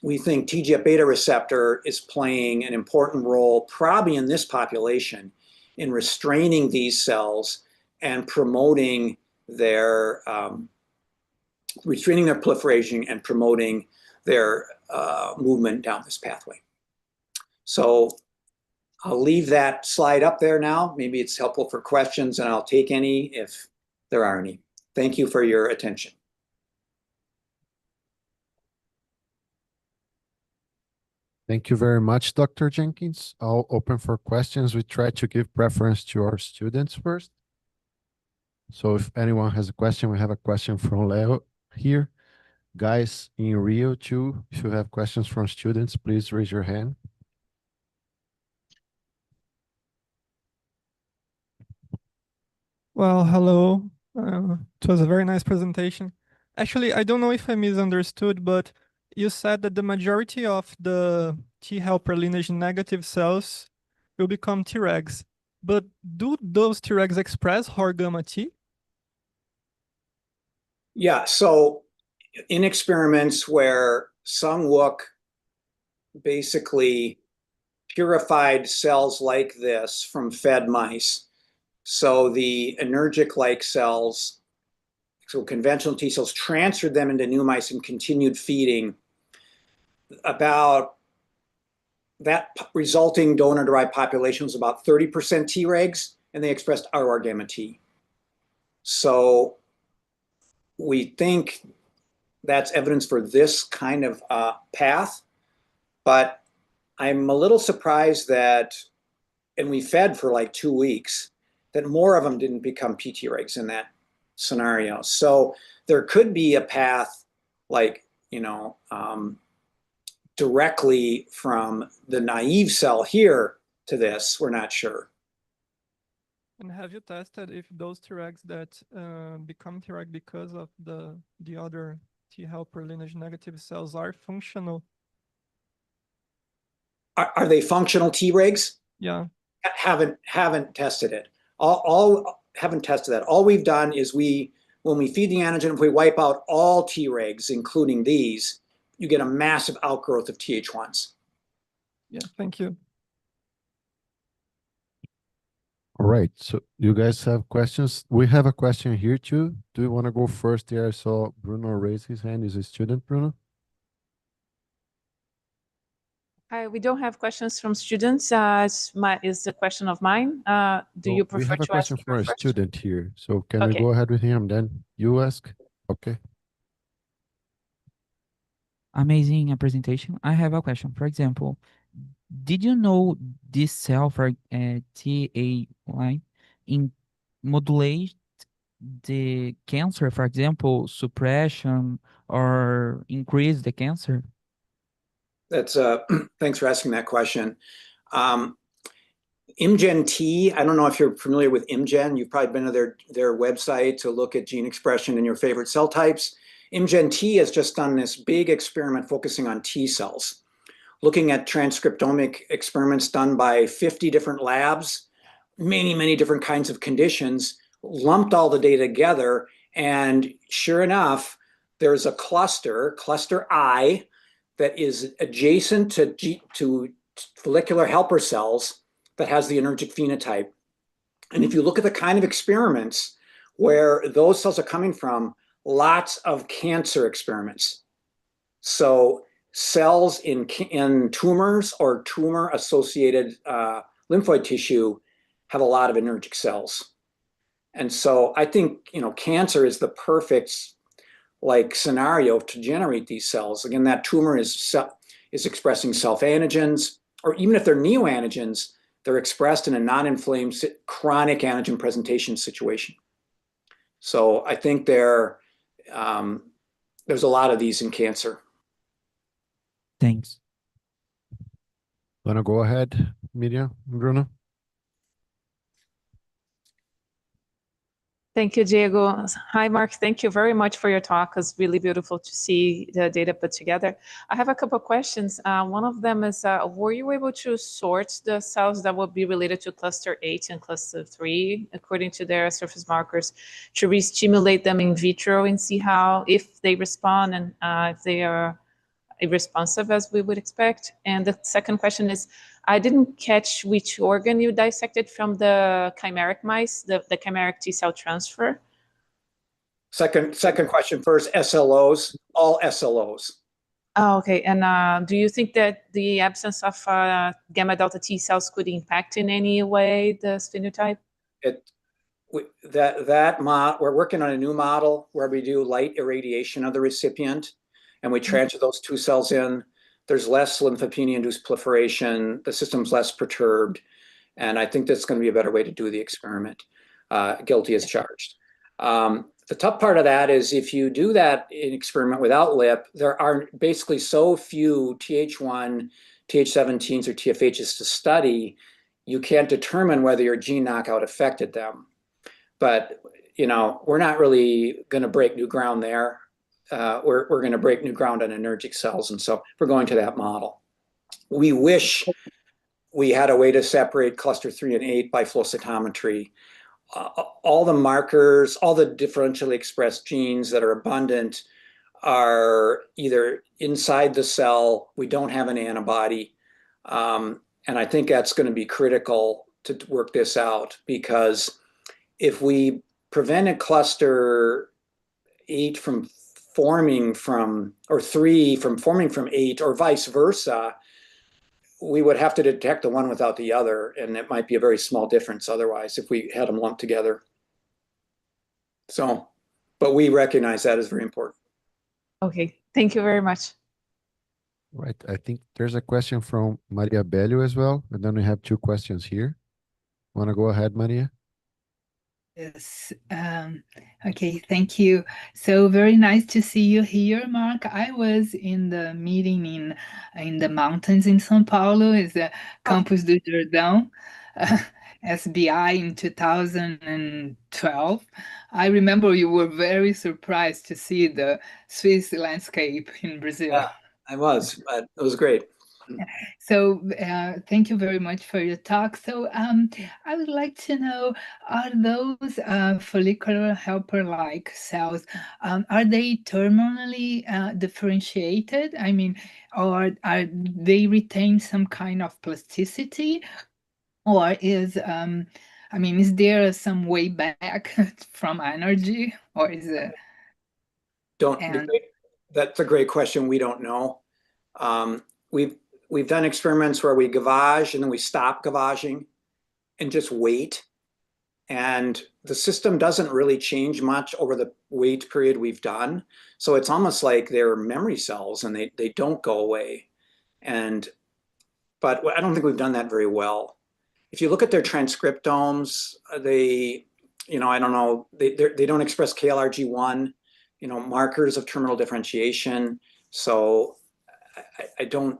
we think TGF-beta receptor is playing an important role, probably in this population, in restraining these cells and promoting their restraining their proliferation and promoting their movement down this pathway. So I'll leave that slide up there now. Maybe it's helpful for questions, and I'll take any if there are any. Thank you for your attention. Thank you very much, Dr. Jenkins. I'll open for questions. We try to give preference to our students first. So if anyone has a question, we have a question from Leo here. Guys in Rio too, if you have questions from students, please raise your hand. Well, hello. It was a very nice presentation. Actually, I don't know if I misunderstood, but you said that the majority of the T helper lineage negative cells will become Tregs. But do those Tregs express Hor gamma T? Yeah, so in experiments where Sung Wook basically purified cells like this from fed mice, so the anergic-like cells, so conventional T cells, transferred them into new mice and continued feeding, about that resulting donor-derived population was about 30% Tregs, and they expressed RR gamma T. So we think that's evidence for this kind of path, but I'm a little surprised that, and we fed for like 2 weeks, that more of them didn't become PTregs in that scenario. So there could be a path, like, you know, directly from the naive cell here to this. We're not sure. And have you tested if those Tregs that become Treg because of the other T helper lineage negative cells are functional? Are they functional Tregs? Yeah. Haven't tested it. Haven't tested that. All we've done is when we feed the antigen, if we wipe out all Tregs, including these, you get a massive outgrowth of Th1s. Yeah, thank you. All right, so you guys have questions? We have a question here too. Do you want to go first there? I saw Bruno raise his hand. Is a student, Bruno? Hi, we don't have questions from students. It's a question of mine. Do you prefer we have a to question ask for a first? student here. So can we Okay. go ahead with him, then you ask? Okay. Amazing presentation. I have a question. For example, did you know this cell for TA line in modulate the cancer, for example, suppression or increase the cancer? That's thanks for asking that question. ImGen T, I don't know if you're familiar with ImGen. You've probably been to their website to look at gene expression in your favorite cell types. ImGen T has just done this big experiment focusing on T cells, looking at transcriptomic experiments done by 50 different labs, many different kinds of conditions, lumped all the data together, and sure enough, there's a cluster I, that is adjacent to follicular helper cells that has the anergic phenotype. And if you look at the kind of experiments where those cells are coming from, lots of cancer experiments. So cells in tumors or tumor-associated lymphoid tissue have a lot of anergic cells. And so I think, you know, cancer is the perfect scenario to generate these cells. Again, that tumor is expressing self-antigens, or even if they're neoantigens, they're expressed in a non-inflamed chronic antigen presentation situation. So I think there's a lot of these in cancer. Thanks. Wanna go ahead, Miriam, Bruno? Thank you, Diego. Hi, Mark. Thank you very much for your talk. It's really beautiful to see the data put together. I have a couple of questions. One of them is, were you able to sort the cells that would be related to cluster 8 and cluster 3 according to their surface markers to re-stimulate them in vitro and see how, if they respond and if they are responsive as we would expect? And the second question is, I didn't catch which organ you dissected from the chimeric mice, the chimeric T cell transfer. Second question first, SLOs, all SLOs. Oh, okay. And do you think that the absence of gamma delta T cells could impact in any way this phenotype? We're working on a new model where we do light irradiation of the recipient, and we transfer those 2 cells in. There's less lymphopenia-induced proliferation. The system's less perturbed. And I think that's going to be a better way to do the experiment. Guilty as charged. The tough part of that is if you do that in experiment without LIP, there are basically so few TH1, TH17s, or TFHs to study, you can't determine whether your gene knockout affected them. But, you know, we're not really going to break new ground there. We're going to break new ground on anergic cells, and so we're going to that model. We wish we had a way to separate cluster 3 and 8 by flow cytometry. All the markers, all the differentially expressed genes that are abundant are either inside the cell, we don't have an antibody, and I think that's going to be critical to work this out, because if we prevented cluster 8 from forming from, or 3 from forming from 8, or vice versa, we would have to detect the one without the other, and it might be a very small difference otherwise if we had them lumped together. So, but we recognize that as very important. Okay, thank you very much. Right, I think there's a question from Maria Bello as well, and then we have 2 questions here. Wanna go ahead, Maria? Yes. Okay, thank you. So very nice to see you here, Mark. I was in the meeting in the mountains in São Paulo, is the Campus do Jordão, SBI in 2012. I remember you were very surprised to see the Swiss landscape in Brazil. Yeah, I was, but it was great. So thank you very much for your talk. So I would like to know, are those follicular helper-like cells, are they terminally differentiated? I mean, or are they retain some kind of plasticity? Or is, I mean, is there some way back from anergy? Or is it? That's a great question. We don't know. We've done experiments where we gavage and then we stop gavaging and just wait. And the system doesn't really change much over the wait period we've done. So it's almost like they're memory cells and they don't go away. But I don't think we've done that very well. If you look at their transcriptomes, they, you know, I don't know, they don't express KLRG1, you know, markers of terminal differentiation. So I don't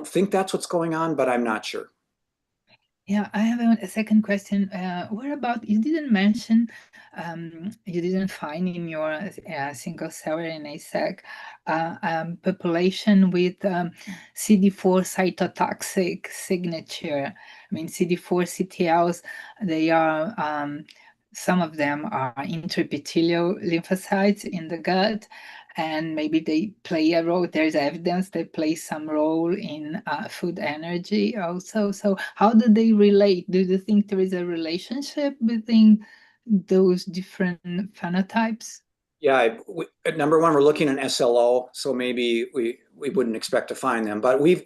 think that's what's going on, but I'm not sure. Yeah, I have a second question. What about, you didn't mention, you didn't find in your single cell RNA-seq population with CD4 cytotoxic signature. I mean, CD4 CTLs, they are, some of them are intraepithelial lymphocytes in the gut, and maybe they play a role. There's evidence they play some role in food anergy also. So how do they relate? Do you think there is a relationship between those different phenotypes? Yeah, number one, we're looking at SLO, so maybe we wouldn't expect to find them. But we've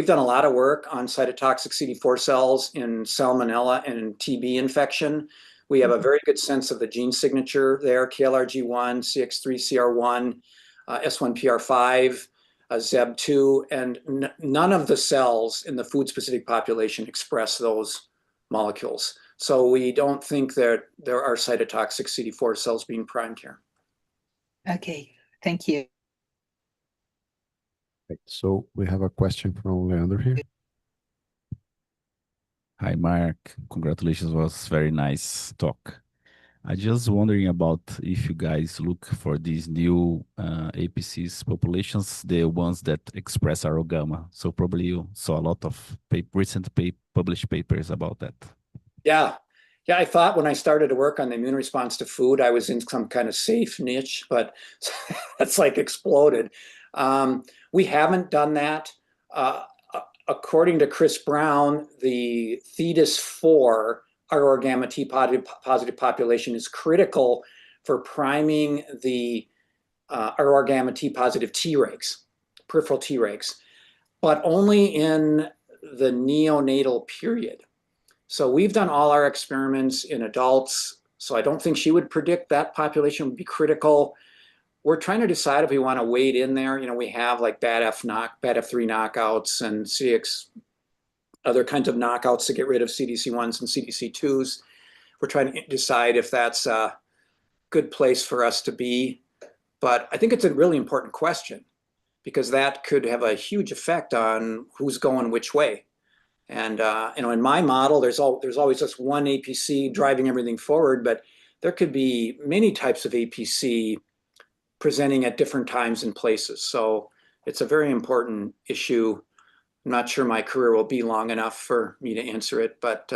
done a lot of work on cytotoxic CD4 cells in salmonella and in TB infection. We have a very good sense of the gene signature there, KLRG1, CX3CR1, S1PR5, ZEB2, and none of the cells in the food-specific population express those molecules. So we don't think that there are cytotoxic CD4 cells being primed here. Okay, thank you. Right, so we have a question from Leandro here. Hi, Mark. Congratulations, was very nice talk. I just wondering about if you guys look for these new APCs populations, the ones that express RO gamma. So probably you saw a lot of recent published papers about that. Yeah. Yeah, I thought when I started to work on the immune response to food, I was in some kind of safe niche, but that's like exploded. We haven't done that. According to Chris Brown, the Thetis-4 ROR gamma T positive population is critical for priming the ROR gamma T positive Tregs, peripheral Tregs, but only in the neonatal period. So we've done all our experiments in adults, so I don't think she would predict that population would be critical. We're trying to decide if we want to wade in there. You know, we have like BADF3 knockouts and CX, other kinds of knockouts to get rid of CDC1s and CDC2s. We're trying to decide if that's a good place for us to be. But I think it's a really important question because that could have a huge effect on who's going which way. And you know, in my model, there's always just one APC driving everything forward, but there could be many types of APC presenting at different times and places. So it's a very important issue. I'm not sure my career will be long enough for me to answer it, but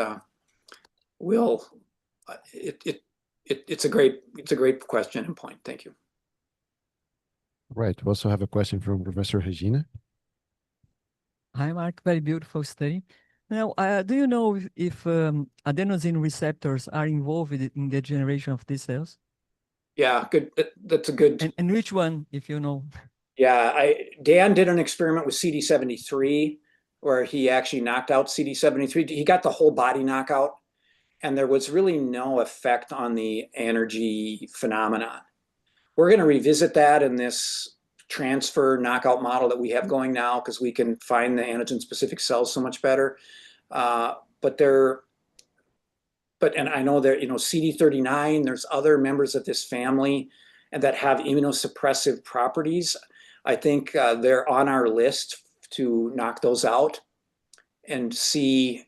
it's a great question and point. Thank you. Right. We also have a question from Professor Regina. Hi, Mark. Very beautiful study. Now, do you know if adenosine receptors are involved in the generation of these cells? Yeah, good. That's a good. And which one, if you know? Yeah, Dan did an experiment with CD73 where he actually knocked out CD73. He got the whole body knockout, and there was really no effect on the anergy phenomenon. We're going to revisit that in this transfer knockout model that we have going now because we can find the antigen-specific cells so much better. And I know that, you know, CD39, there's other members of this family and that have immunosuppressive properties. I think they're on our list to knock those out and see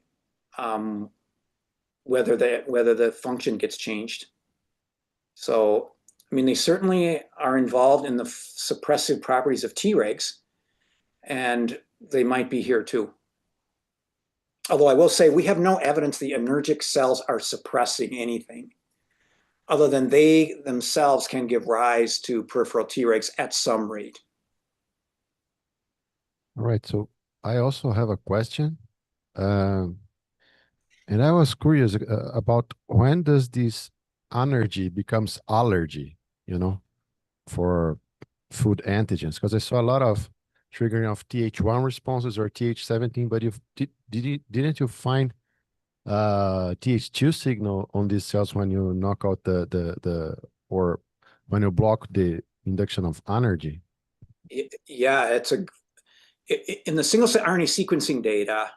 whether the function gets changed. So, I mean, they certainly are involved in the suppressive properties of Tregs, and they might be here too. Although I will say we have no evidence the anergic cells are suppressing anything other than they themselves can give rise to peripheral Tregs at some rate. All right, so I also have a question. And I was curious about when does this anergy becomes allergy, you know, for food antigens? Because I saw a lot of triggering of Th1 responses or Th17, but didn't you find Th2 signal on these cells when you knock out or when you block the induction of anergy? Yeah, in the single cell RNA sequencing data,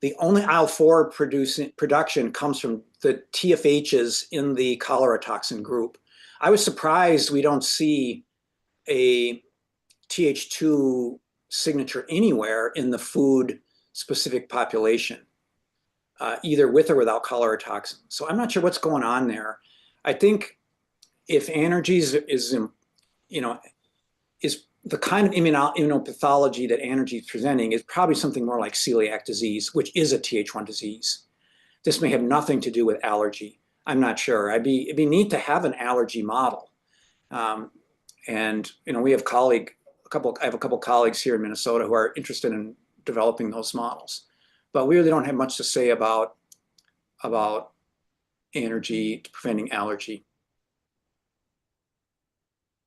the only IL-4 production comes from the TFHs in the cholera toxin group. I was surprised we don't see a Th2 signature anywhere in the food-specific population, either with or without cholera toxin. So I'm not sure what's going on there. I think if anergy is the kind of immunopathology that anergy is presenting is probably something more like celiac disease, which is a Th1 disease. This may have nothing to do with allergy. I'm not sure. It'd be neat to have an allergy model. And you know, we have I have a couple colleagues here in Minnesota who are interested in developing those models. But we really don't have much to say about anergy preventing allergy.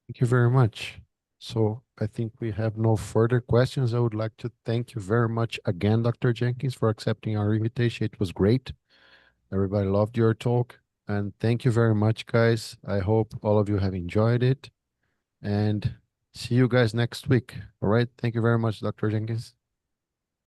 Thank you very much. So I think we have no further questions. I would like to thank you very much again, Dr. Jenkins, for accepting our invitation. It was great. Everybody loved your talk. And thank you very much, guys. I hope all of you have enjoyed it. And see you guys next week. All right. Thank you very much, Dr. Jenkins.